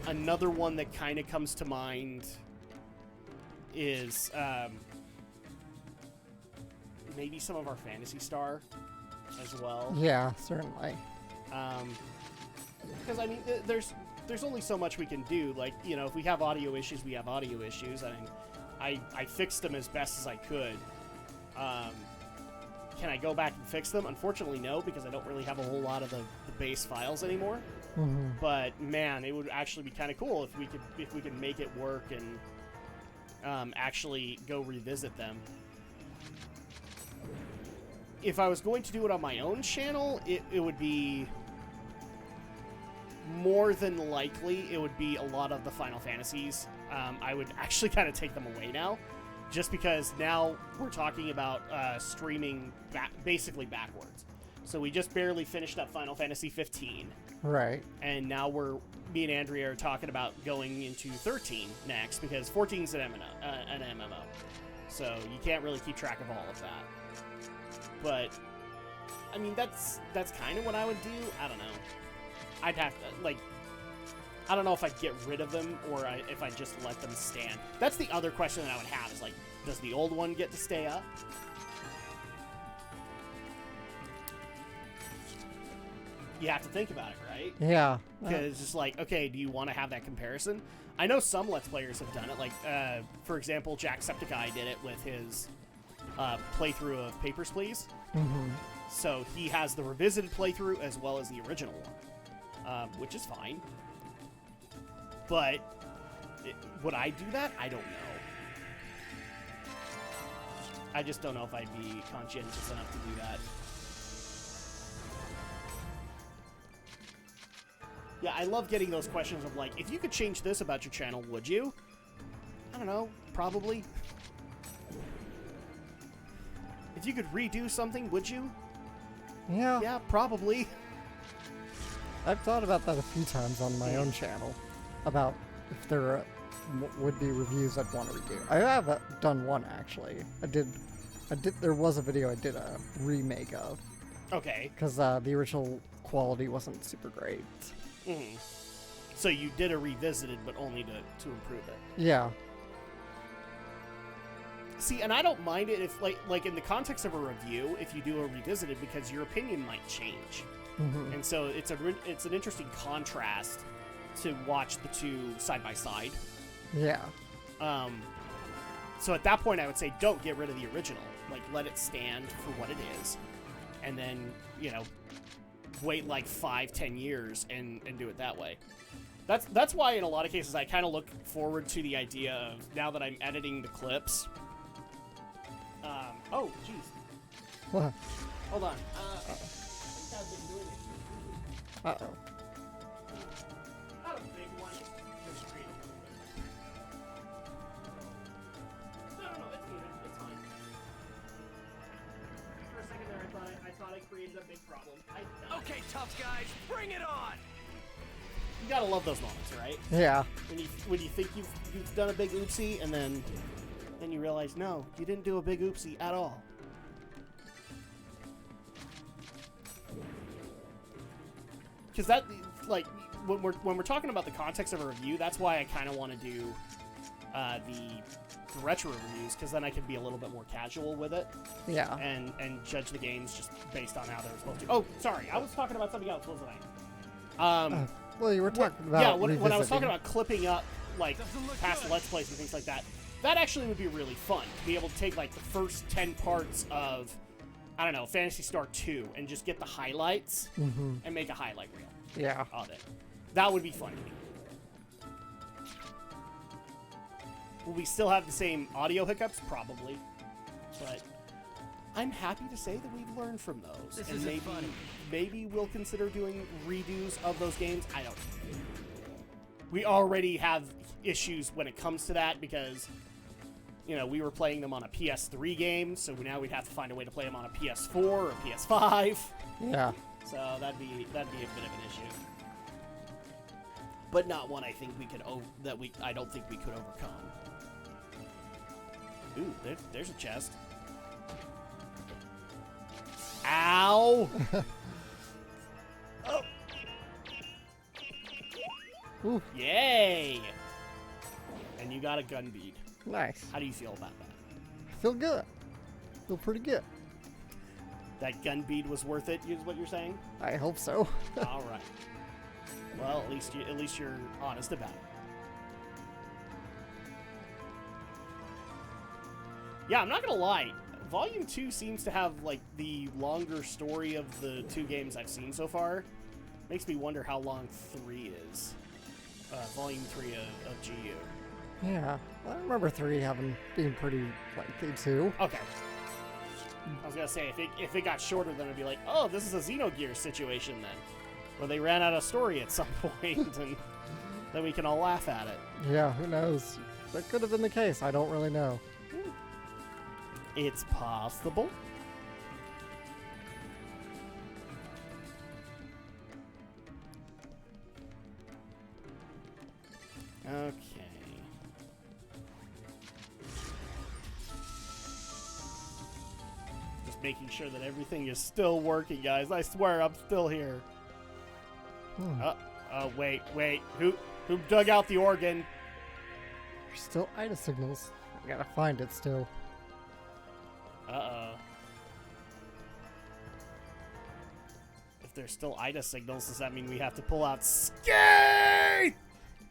Another one that kind of comes to mind is maybe some of our Phantasy Star as well. Yeah, certainly. Because I mean, there's only so much we can do. Like, you know, if we have audio issues, we have audio issues. I mean, I fixed them as best as I could. Can I go back and fix them? Unfortunately, no, because I don't really have a whole lot of the base files anymore. Mm-hmm. But man, it would actually be kind of cool if we could make it work and actually go revisit them. If I was going to do it on my own channel, it would be more than likely it would be a lot of the Final Fantasies. I would actually kind of take them away now, just because now we're talking about streaming basically backwards. So we just barely finished up Final Fantasy 15. Right. And now me and Andrea are talking about going into 13 next, because 14 is an MMO. So you can't really keep track of all of that. But I mean, that's kind of what I would do. I don't know. I'd have to, like, I don't know if I'd get rid of them or if I just let them stand. That's the other question that I would have is, like, does the old one get to stay up? You have to think about it, right? Yeah. Because it's just like, okay, do you want to have that comparison? I know some Let's Players have done it. Like, for example, Jacksepticeye did it with his playthrough of Papers, Please. Mm-hmm. So he has the revisited playthrough as well as the original one, which is fine. But would I do that? I don't know. I just don't know if I'd be conscientious enough to do that. Yeah, I love getting those questions of like, if you could change this about your channel, would you? I don't know, probably. If you could redo something, would you? Yeah. Yeah, probably. I've thought about that a few times on my own channel, about if there would be reviews I'd want to redo. I have done one, actually. There was a video I did a remake of. Okay. Because the original quality wasn't super great. Mm-hmm. So you did a revisited, but only to improve it. Yeah. See, and I don't mind it if, like in the context of a review, if you do a revisited, because your opinion might change. Mm-hmm. And so it's an interesting contrast to watch the two side by side. Yeah. So at that point, I would say don't get rid of the original. Like, let it stand for what it is, and then wait like 5-10 years and do it that way. That's why in a lot of cases I kind of look forward to the idea of, now that I'm editing the clips. Oh, jeez. What? Hold on. I think I've been doing it. Uh-oh. Not a big one. Just create a little bit. No, it's good. It's fine. For a second there, I thought I created a big problem. Okay, tough guys, bring it on! You gotta love those moments, right? Yeah. When you think you've done a big oopsie, and then you realize, no, you didn't do a big oopsie at all. Because that, like, when we're talking about the context of a review, that's why I kind of want to do the retro reviews, because then I can be a little bit more casual with it. Yeah. And judge the games just based on how they're supposed to. Oh, sorry, I was talking about something else, wasn't I? Well, you were talking about yeah. When I was talking about clipping up like past Let's Plays and things like that, that actually would be really fun to be able to take like the first 10 parts of, I don't know, Phantasy Star 2 and just get the highlights and make a highlight reel. Yeah. Of it. That would be fun to me. Will we still have the same audio hiccups? Probably. But I'm happy to say that we've learned from those. This and isn't funny. Maybe we'll consider doing redos of those games. I don't know. We already have issues when it comes to that because, we were playing them on a PS3 game, so now we'd have to find a way to play them on a PS4 or a PS5. Yeah. So that'd be a bit of an issue. But not one I think we could I don't think we could overcome. Ooh, there's a chest. Ow! Oh. Ooh. Yay! And you got a gun bead. Nice. How do you feel about that? I feel good. Feel pretty good. That gun bead was worth it, is what you're saying? I hope so. All right. Well, at least you're honest about it. Yeah, I'm not gonna lie. Volume 2 seems to have like the longer story of the two games I've seen so far. Makes me wonder how long 3 is. Volume 3 of GU. Yeah, I remember 3 being pretty lengthy too. Okay. I was gonna say if it got shorter, then it'd be like, oh, this is a Xenogears situation then, where they ran out of story at some point, and then we can all laugh at it. Yeah, who knows? That could have been the case. I don't really know. It's possible. Okay. Just just making sure that everything is still working, guys. I swear I'm still here. Wait. Who dug out the organ? There's still Ida signals. I gotta find it still. Uh-oh. If there's still Ida signals, does that mean we have to pull out Skate?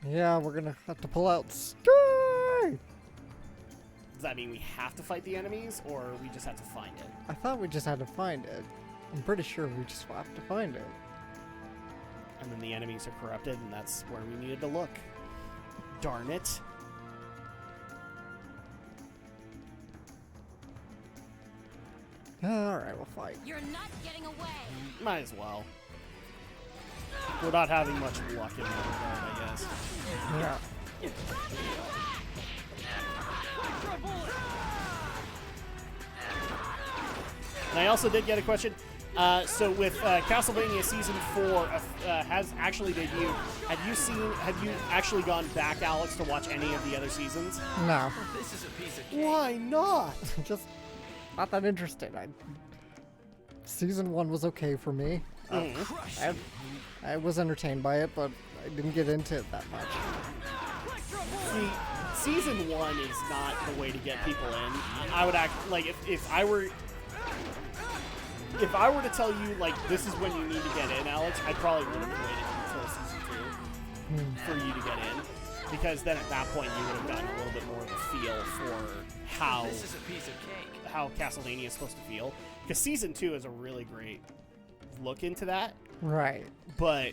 Yeah, we're gonna have to pull out Skate! Does that mean we have to fight the enemies, or we just have to find it? I thought we just had to find it. I'm pretty sure we just have to find it. And then the enemies are corrupted, and that's where we needed to look. Darn it. Alright, we'll fight. You're not getting away. Might as well. We're not having much luck in that regard, I guess. Yeah. And I also did get a question. So with Castlevania Season 4 has actually debuted, have you actually gone back, Alex, to watch any of the other seasons? No. This is a piece of cake. Why not? Just not that interested. Season 1 was okay for me. I was entertained by it, but I didn't get into it that much. See, Season 1 is not the way to get people in. I would act like if I were to tell you, like, this is when you need to get in, Alex, I probably would have waited until Season 2 for you to get in. Because then at that point you would have gotten a little bit more of a feel for how This is a piece of cake. how Castlevania is supposed to feel. Because Season 2 is a really great look into that. Right. But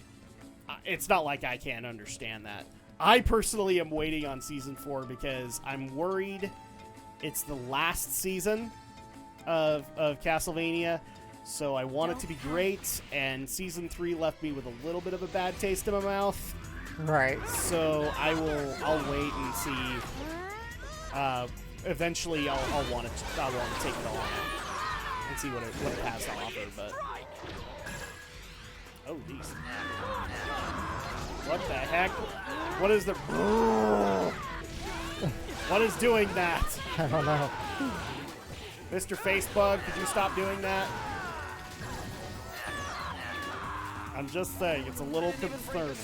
it's not like I can't understand that. I personally am waiting on Season 4 because I'm worried it's the last season of Castlevania. So I want it to be great, and Season 3 left me with a little bit of a bad taste in my mouth. Right. So I'll wait and see. Eventually I'll want to take it on and see what it has to offer, but oh geez. What the heck? What is the what is doing that? I don't know. Mr. Facebug, could you stop doing that? I'm just saying, it's a little concerning.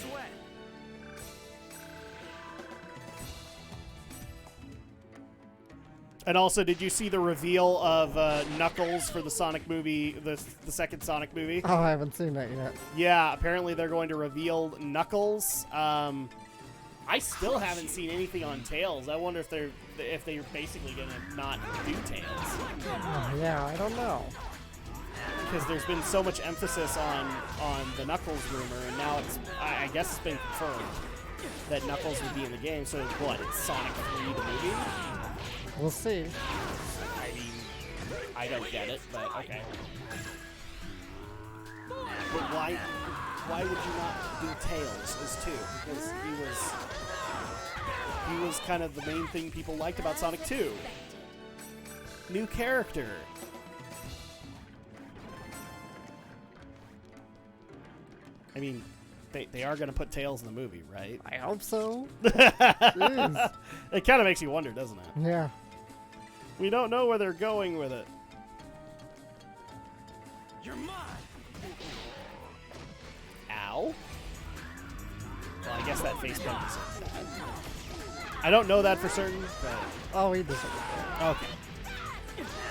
And also, did you see the reveal of Knuckles for the Sonic movie, the second Sonic movie? Oh, I haven't seen that yet. Yeah, apparently they're going to reveal Knuckles. I still haven't seen anything on Tails. I wonder if they're basically going to not do Tails. Oh, yeah, I don't know. Because there's been so much emphasis on the Knuckles rumor, and now I guess it's been confirmed that Knuckles would be in the game. So what? It's Sonic 3 the movie? We'll see. I mean, I don't get it, but okay. But why would you not do Tails as 2? Because he was kind of the main thing people liked about Sonic 2. New character. I mean, they are going to put Tails in the movie, right? I hope so. It kind of makes you wonder, doesn't it? Yeah. We don't know where they're going with it. You're mine. Ow. Well, I guess that Facebook is that. I don't know that for certain, but Oh, he doesn't. okay.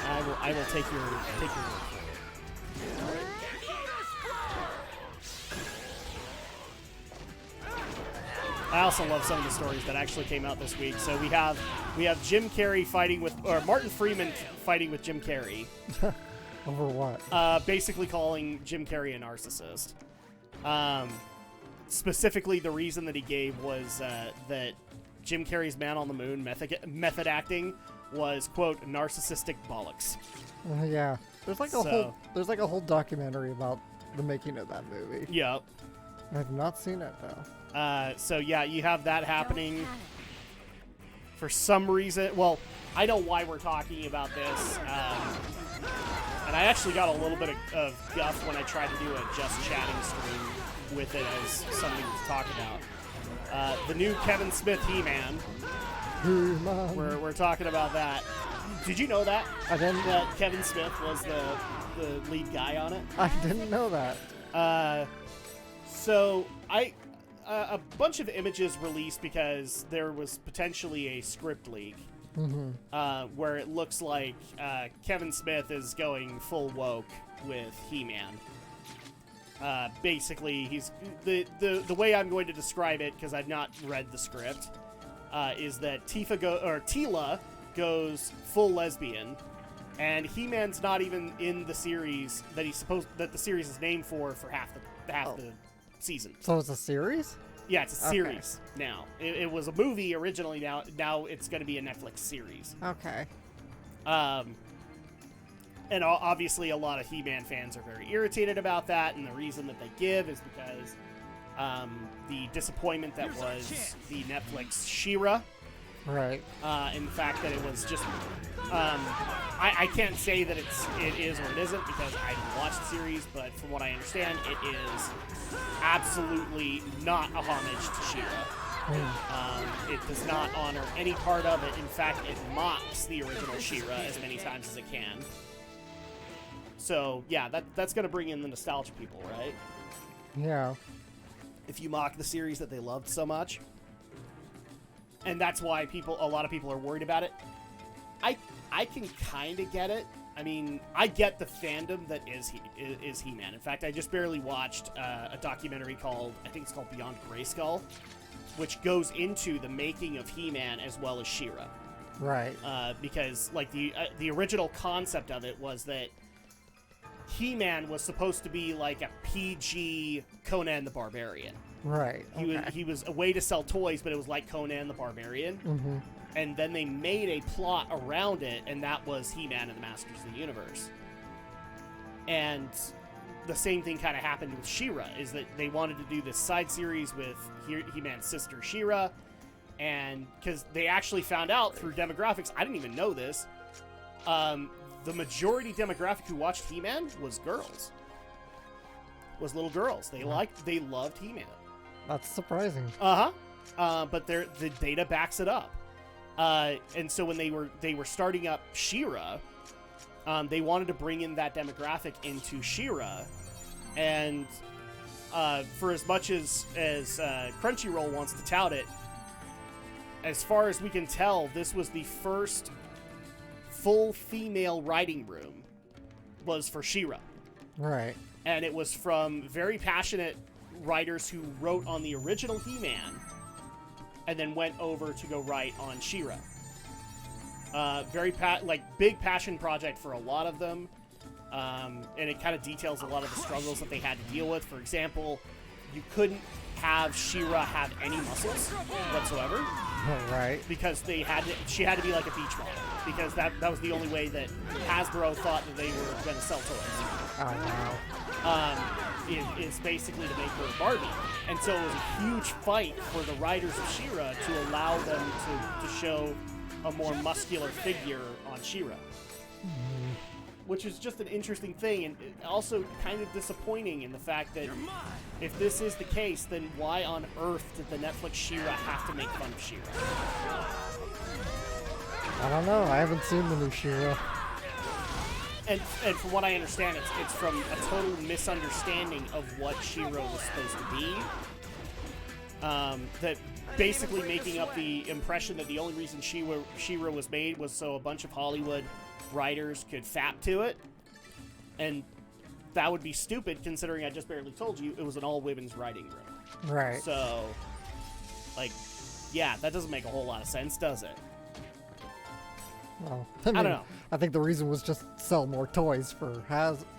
I will take your word for it. I also love some of the stories that actually came out this week. So we have Jim Carrey fighting with, or Martin Freeman fighting with Jim Carrey. Over what? Basically calling Jim Carrey a narcissist. Specifically, the reason that he gave was that Jim Carrey's Man on the Moon method acting was, quote, narcissistic bollocks. Yeah. There's like a whole documentary about the making of that movie. Yep. I've not seen it though. So yeah, you have that happening for some reason. Well, I know why we're talking about this. And I actually got a little bit of guff when I tried to do a just chatting stream with it as something to talk about. The new Kevin Smith He-Man. We're talking about that. Did you know that? I didn't. That Kevin Smith was the lead guy on it? I didn't know that. So a bunch of images released because there was potentially a script leak. Where it looks like Kevin Smith is going full woke with He-Man. Basically, he's the way I'm going to describe it, because I've not read the script, is that Tila goes full lesbian, and He-Man's not even in the series that the series is named for half the season. So it's a series? Yeah, it's a series now. It was a movie originally. Now it's going to be a Netflix series. Okay. And obviously a lot of He-Man fans are very irritated about that, and the reason that they give is because the disappointment that was the Netflix She-Ra. Right. And the fact that it was just... I can't say that it is or it isn't, because I didn't watch the series, but from what I understand, it is absolutely not a homage to She-Ra. It does not honor any part of it. In fact, it mocks the original She-Ra as many times as it can. So, yeah, that's going to bring in the nostalgia people, right? Yeah. If you mock the series that they loved so much. And that's why a lot of people are worried about it. I can kind of get it. I mean, I get the fandom that is He-Man. In fact, I just barely watched a documentary I think it's called Beyond Grayskull, which goes into the making of He-Man as well as She-Ra. Right. Because, like, the original concept of it was that He-Man was supposed to be like a PG Conan the Barbarian. Right. He was a way to sell toys, but it was like Conan the Barbarian. And then they made a plot around it, and that was He-Man and the Masters of the Universe. And the same thing kind of happened with She-Ra, is that they wanted to do this side series with He-Man's sister She-Ra, and because they actually found out through demographics, I didn't even know this, the majority demographic who watched He-Man was girls. Was little girls. They loved He-Man. That's surprising. But the data backs it up. And so when they were starting up She-Ra, they wanted to bring in that demographic into She-Ra, and for as much as Crunchyroll wants to tout it, as far as we can tell, this was the first full female writing room was for She-Ra. Right. And it was from very passionate writers who wrote on the original He-Man and then went over to go write on She-Ra. Big passion project for a lot of them. And it kind of details a lot of the struggles that they had to deal with. For example, you couldn't have She-Ra have any muscles whatsoever. Right. Because she had to be like a beach model. Because that was the only way that Hasbro thought that they were going to sell toys. Oh, wow. Is basically to make her a Barbie. And so it was a huge fight for the writers of She-Ra to allow them to show a more muscular figure on She-Ra. Which is just an interesting thing, and also kind of disappointing in the fact that if this is the case, then why on earth did the Netflix She-Ra have to make fun of She-Ra? I don't know. I haven't seen the new She-Ra. And from what I understand, it's from a total misunderstanding of what She-Ra was supposed to be. That basically making up the impression that the only reason She-Ra was made was so a bunch of Hollywood writers could fap to it. And that would be stupid, considering I just barely told you it was an all-women's writing room. Right. So, yeah, that doesn't make a whole lot of sense, does it? Well, I don't know. I think the reason was just sell more toys for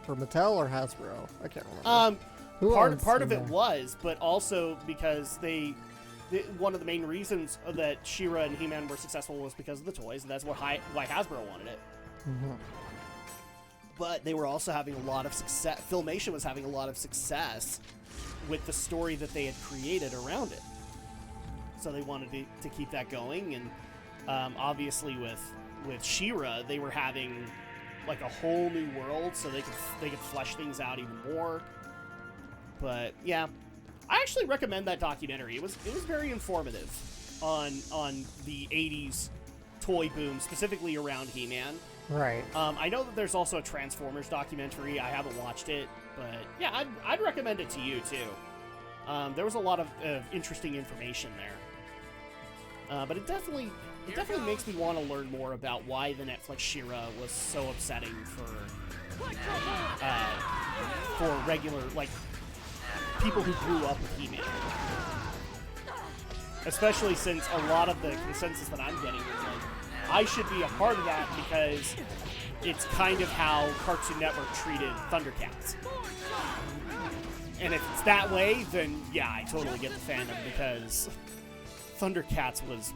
Mattel or Hasbro. I can't remember. Part of it was, but also because one of the main reasons that She-Ra and He-Man were successful was because of the toys, and that's why Hasbro wanted it. But they were also having a lot of success. Filmation was having a lot of success with the story that they had created around it. So they wanted to keep that going, and obviously with She-Ra, they were having like a whole new world, so they could flesh things out even more. But yeah, I actually recommend that documentary. It was very informative on the 80s toy boom, specifically around He-Man. Right. I know that there's also a Transformers documentary. I haven't watched it, but yeah, I'd recommend it to you too. There was a lot of interesting information there. But it definitely makes me want to learn more about why the Netflix She-Ra was so upsetting for regular, like, people who grew up with He-Man. Especially since a lot of the consensus that I'm getting is like, I should be a part of that because it's kind of how Cartoon Network treated Thundercats. And if it's that way, then yeah, I totally get the fandom because Thundercats was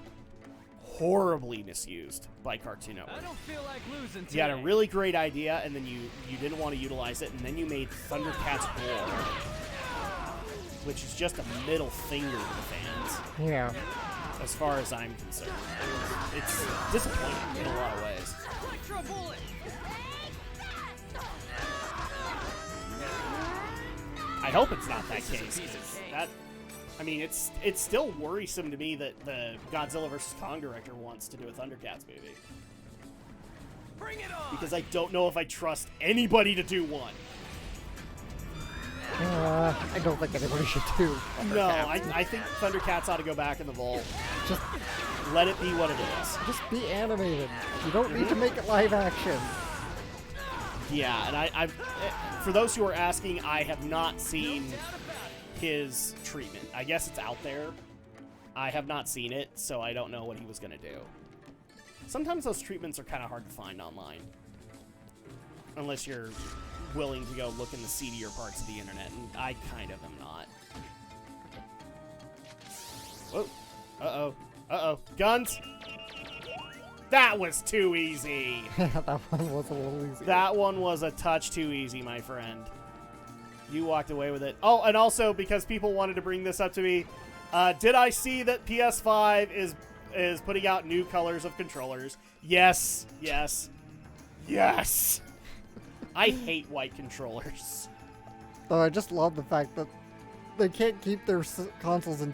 horribly misused by Cartoon Network. I don't feel like losing today. You had a really great idea, and then you didn't want to utilize it, and then you made Thundercats War, which is just a middle finger to the fans. Yeah. As far as I'm concerned. It's disappointing in a lot of ways. Electro bullet. I hope it's not that case. I mean, it's still worrisome to me that the Godzilla vs. Kong director wants to do a Thundercats movie. Bring it on. Because I don't know if I trust anybody to do one. I don't think anybody should do Thundercats. No, I think Thundercats ought to go back in the vault. Just let it be what it is. Just be animated. You don't need to make it live action. Yeah, and I for those who are asking, I have not seen his treatment. I guess it's out there. I have not seen it, so I don't know what he was going to do. Sometimes those treatments are kind of hard to find online. Unless you're willing to go look in the seedier parts of the internet, and I kind of am not. Whoa. Uh-oh. Uh-oh. Guns! That was too easy! That one was a little easy. That one was a touch too easy, my friend. You walked away with it. Oh, and also, because people wanted to bring this up to me, did I see that PS5 is putting out new colors of controllers? Yes. Yes. Yes! I hate white controllers. Oh, I just love the fact that they can't keep their consoles in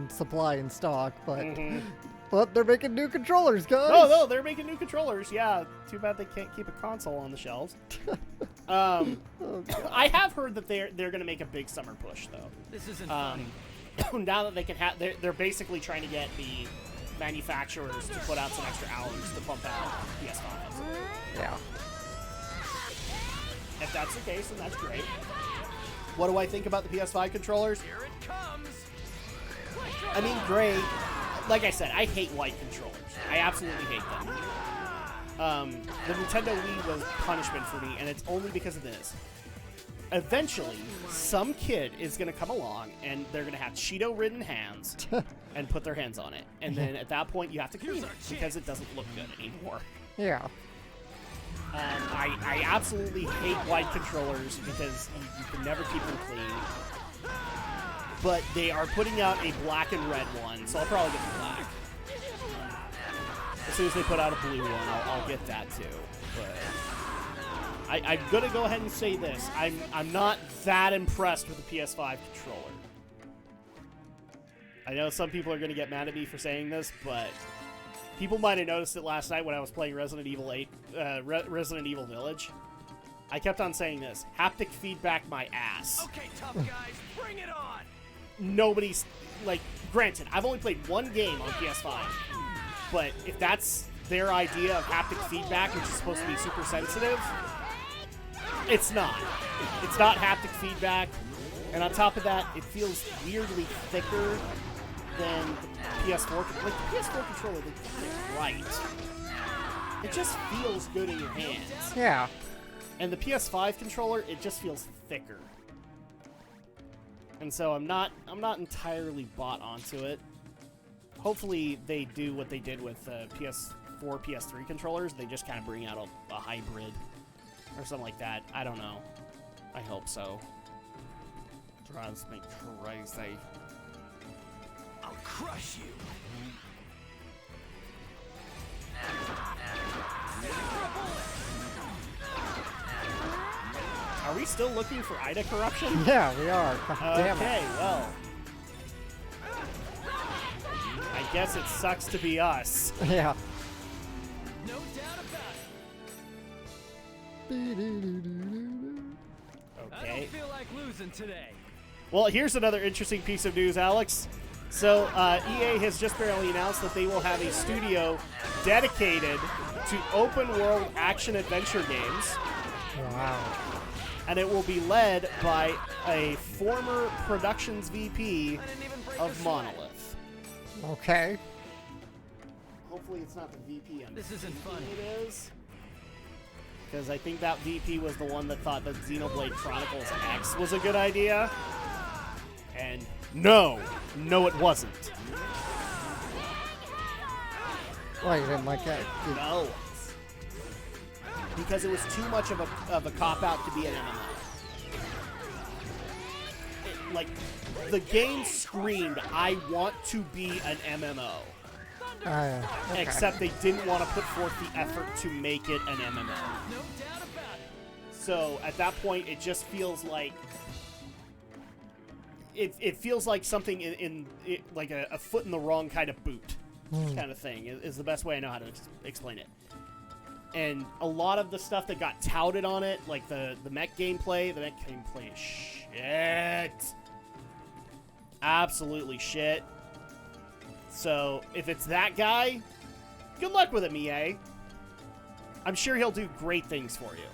supply in stock, but but they're making new controllers, guys. Oh no, they're making new controllers. Yeah, too bad they can't keep a console on the shelves. I have heard that they're going to make a big summer push though. This isn't funny. Now that they can have, they're basically trying to get the manufacturers to put out some extra hours to pump out PS5s. Yeah. If that's the case, then that's great. What do I think about the PS5 controllers? Here it comes. I mean, great. Like I said, I hate white controllers. I absolutely hate them. The Nintendo Wii was punishment for me, and it's only because of this. Eventually, some kid is going to come along, and they're going to have Cheeto-ridden hands and put their hands on it. And then at that point, you have to clean it because it doesn't look good anymore. Yeah. I absolutely hate white controllers because you can never keep them clean. But they are putting out a black and red one, so I'll probably get the black. As soon as they put out a blue one, I'll get that too. But I'm gonna go ahead and say this: I'm not that impressed with the PS5 controller. I know some people are gonna get mad at me for saying this, but people might have noticed it last night when I was playing Resident Evil 8, Resident Evil Village. I kept on saying this: haptic feedback my ass. Okay, tough guys, bring it on. Nobody's, like, granted, I've only played one game on PS5, but if that's their idea of haptic feedback, which is supposed to be super sensitive, it's not. It's not haptic feedback, and on top of that, it feels weirdly thicker than the PS4. Like, the PS4 controller, they got it right. It just feels good in your hands. Yeah. And the PS5 controller, it just feels thicker. And so I'm not entirely bought onto it. Hopefully they do what they did with PS4, PS3 controllers. They just kind of bring out a hybrid or something like that. I don't know. I hope so. Drives me crazy. I'll crush you. Are we still looking for Ida corruption? Yeah, we are. Damn okay, it. well. I guess it sucks to be us. Yeah. I Okay. don't feel like losing today. Well, here's another interesting piece of news, Alex. So, EA has just barely announced that they will have a studio dedicated to open-world action-adventure games. Wow. And it will be led by a former productions VP of Monolith. Okay. Hopefully it's not the VP. This isn't funny. It is. Because I think that VP was the one that thought that Xenoblade Chronicles X was a good idea. And no, it wasn't. Why, you didn't like that? No. Because it was too much of a cop-out to be an MMO. Like, the game screamed, I want to be an MMO. Okay. Except they didn't want to put forth the effort to make it an MMO. No doubt about it. So at that point, it just feels like it feels like something in like a foot in the wrong kind of boot kind of thing is the best way I know how to explain it. And a lot of the stuff that got touted on it, like the mech gameplay is shit. Absolutely shit. So, if it's that guy, good luck with him, EA. I'm sure he'll do great things for you.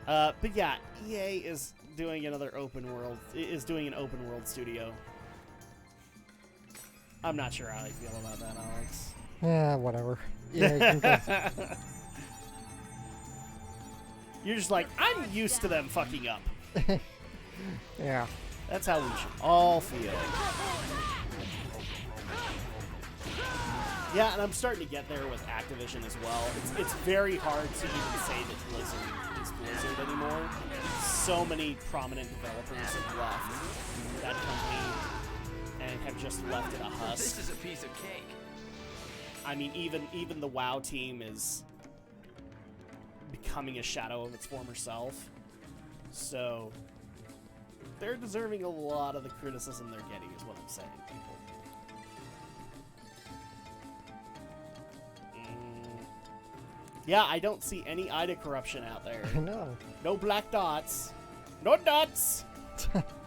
But yeah, EA is doing another open world, doing an open world studio. I'm not sure how I feel about that, Alex. Yeah, whatever. Yeah, you can go. You're just like, I'm used to them fucking up. Yeah. That's how we should all feel. Yeah, and I'm starting to get there with Activision as well. It's very hard to even say that Blizzard is Blizzard anymore. So many prominent developers have left that company and have just left it a husk. This is a piece of cake. I mean, even the WoW team is becoming a shadow of its former self. So they're deserving a lot of the criticism they're getting, is what I'm saying, people. Yeah, I don't see any IDA corruption out there. No. No black dots. No dots.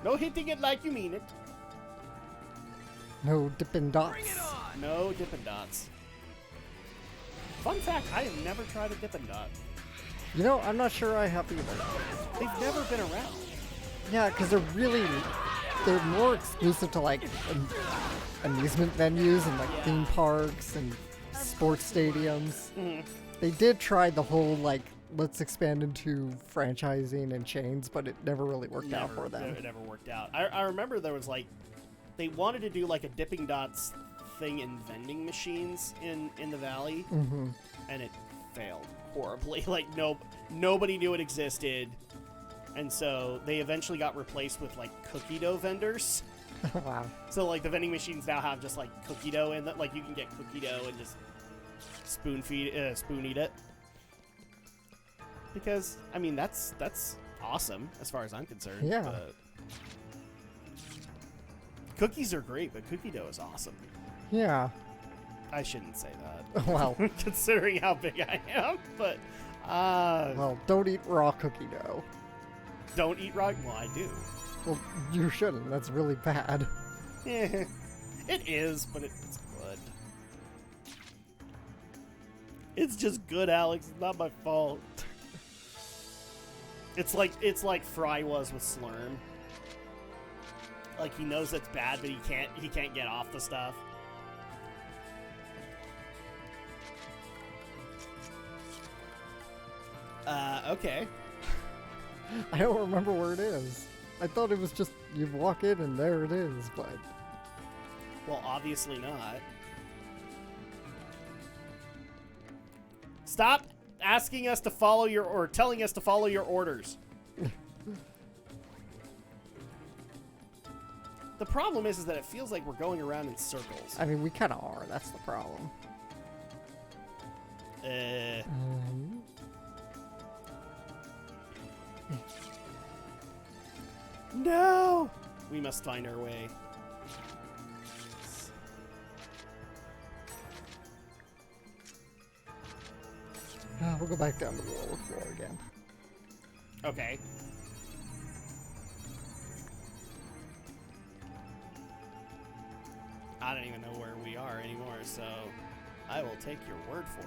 No hitting it like you mean it. No Dippin' Dots. Bring it on. No Dippin' Dots. Fun fact, I have never tried a Dippin' Dot. You know, I'm not sure I have either. They've never been around. Yeah, because they're more exclusive to like amusement venues and like theme parks and sports stadiums. Mm-hmm. They did try the whole like let's expand into franchising and chains, but it never really worked out for them. It never worked out. I remember there was like they wanted to do like a Dippin' Dots thing in vending machines in the valley, and it failed horribly. Like nobody knew it existed. And so they eventually got replaced with like cookie dough vendors. Wow. So like the vending machines now have just like cookie dough in it. Like you can get cookie dough and just spoon eat it. Because I mean that's awesome as far as I'm concerned. Yeah. But cookies are great, but cookie dough is awesome. Yeah. I shouldn't say that. Well, considering how big I am, but well, don't eat raw cookie dough. Don't eat raw. Well, I do. Well, you shouldn't. That's really bad. Yeah, it is, but it's good. It's just good, Alex. It's not my fault. It's like Fry was with Slurm. Like he knows it's bad, but he can't get off the stuff. Okay. I don't remember where it is. I thought it was just you walk in and there it is, but Well, obviously not. Stop asking us to follow or telling us to follow your orders. The problem is that it feels like we're going around in circles. I mean, we kind of are. That's the problem. No! We must find our way. we'll go back down to the lower floor again. Okay. I don't even know where we are anymore, so I will take your word for it.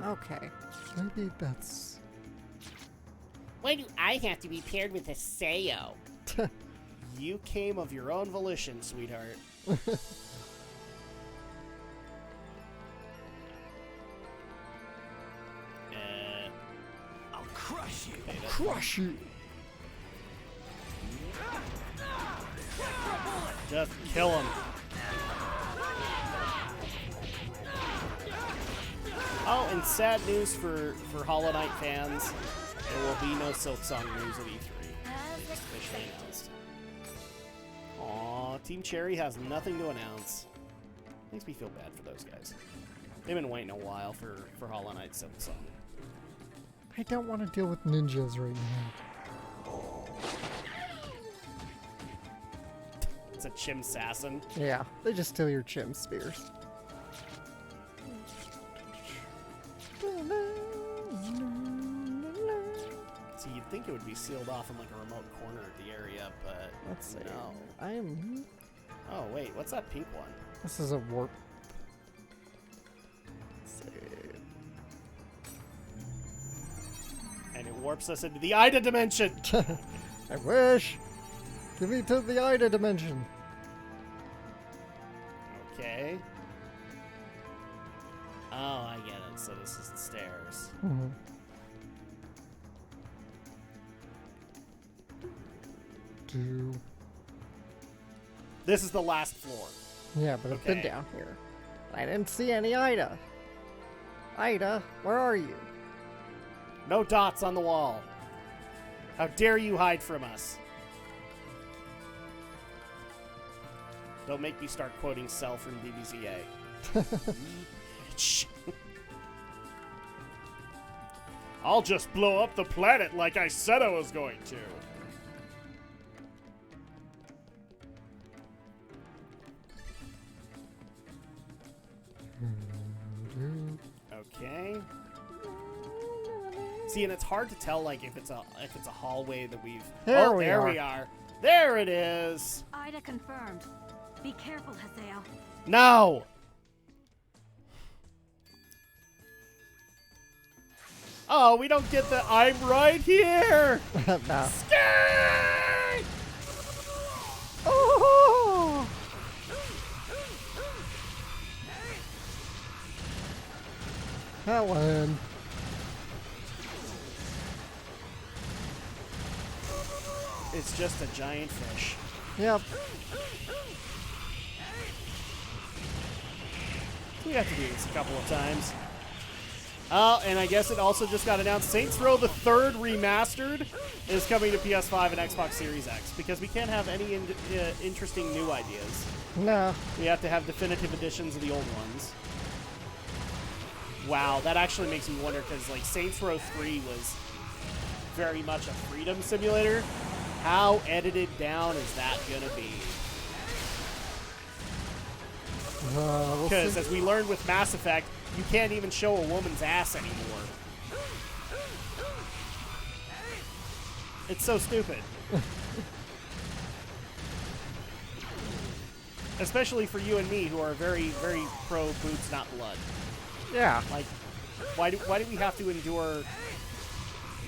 Okay. Maybe that's... Why do I have to be paired with a Sayo? You came of your own volition, sweetheart. I'll crush you. Crush you! Just kill him. Oh, and sad news for Hollow Knight fans, there will be no Silk Song news at E3. They just officially announced. Aw, Team Cherry has nothing to announce. Makes me feel bad for those guys. They've been waiting a while for Hollow Knight Silk Song. I don't want to deal with ninjas right now. It's a Chim Assassin. Yeah, they just steal your chim spears. See, you'd think it would be sealed off in like a remote corner of the area, but Let's see. no. I'm... Oh, wait, what's that pink one? This is a warp. Let's see. And it warps us into the Ida dimension! I wish! Give me to the Ida dimension. Okay. Oh, I get it. So this is the stairs. Mm-hmm. This is the last floor. Yeah, but I've been down here. I didn't see any Ida. Ida, where are you? No dots on the wall. How dare you hide from us? Don't make me start quoting Cell from DBZA. Bitch. I'll just blow up the planet like I said I was going to. Okay. See, and it's hard to tell, like, if it's a hallway that we've. There we are. There it is. Ida confirmed. Be careful, Hazael. No. Oh, we don't get the I'm right here. No. Skate! Oh! Helen. It's just a giant fish. Yep. We have to do this a couple of times. Oh, and I guess it also just got announced Saints Row the Third Remastered is coming to PS5 and Xbox Series X, because we can't have any interesting new ideas. No. We have to have definitive editions of the old ones. Wow, that actually makes me wonder, because like Saints Row 3 was very much a freedom simulator. How edited down is that gonna be? Because as we learned with Mass Effect, you can't even show a woman's ass anymore. It's so stupid. Especially for you and me, who are very, very pro boobs, not blood. Yeah. Like, why do we have to endure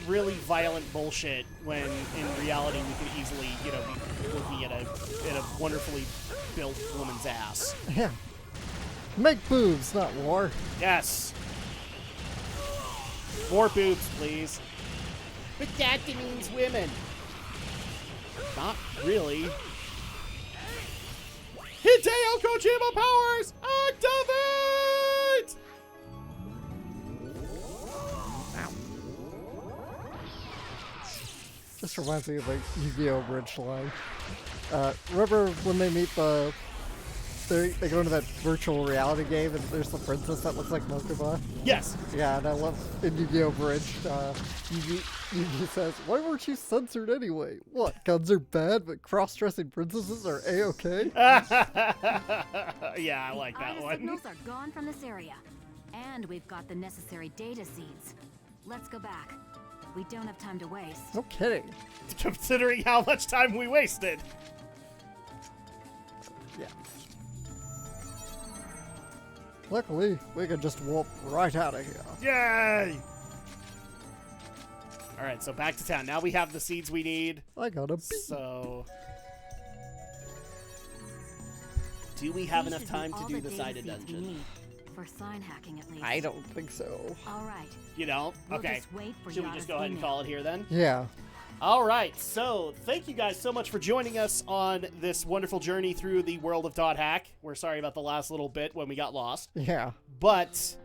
really violent bullshit when in reality we could easily, you know, be looking at a wonderfully built woman's ass? Yeah. Make boobs, not war. Yes. More boobs, please. But that means women. Not really. Hideo Kojima powers! Activate! This reminds me of like Yu-Gi-Oh! Bridge line. Remember when they meet the they go into that virtual reality game, and there's the princess that looks like Mokuba. Yes. Yeah, and I love in Yu-Gi-Oh! Bridge, Yugi says, "Why weren't you censored anyway? What, guns are bad, but cross-dressing princesses are A-okay?" Yeah, I like that Ida one. signals are gone from this area. And we've got the necessary data seeds. Let's go back. We don't have time to waste. No kidding. Considering how much time we wasted. Yeah. Luckily, we can just warp right out of here. Yay! Alright, so back to town. Now we have the seeds we need. I got a bee. So... do we have enough time to do the Ida dungeon? For sign hacking, at least. I don't think so. All right. You don't? We'll Okay. just wait for Should we just go ahead and call it here then? Yeah. All right. So thank you guys so much for joining us on this wonderful journey through the world of Dot Hack. We're sorry about the last little bit when we got lost. Yeah. But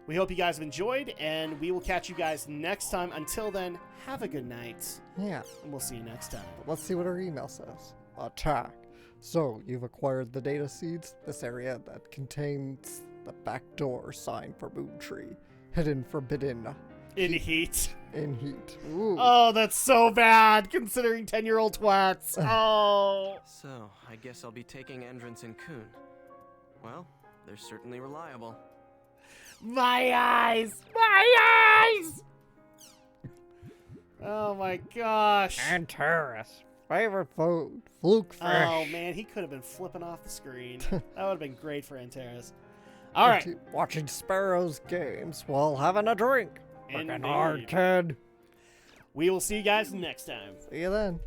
we hope you guys have enjoyed, and we will catch you guys next time. Until then, have a good night. Yeah. And we'll see you next time. Let's see what our email says. Attack. So, you've acquired the data seeds, this area that contains the back door sign for Moontree. Hidden forbidden. In heat. In heat. Ooh. Oh, that's so bad, considering 10-year-old twats. Oh. So, I guess I'll be taking entrance in Kun. Well, they're certainly reliable. My eyes! My eyes! Oh my gosh. And terrorists. Favorite food. Fluke fish. Oh man, he could have been flipping off the screen. That would have been great for Antares. Alright. Watching Sparrow's games while having a drink. Working hard, kid. We will see you guys next time. See you then.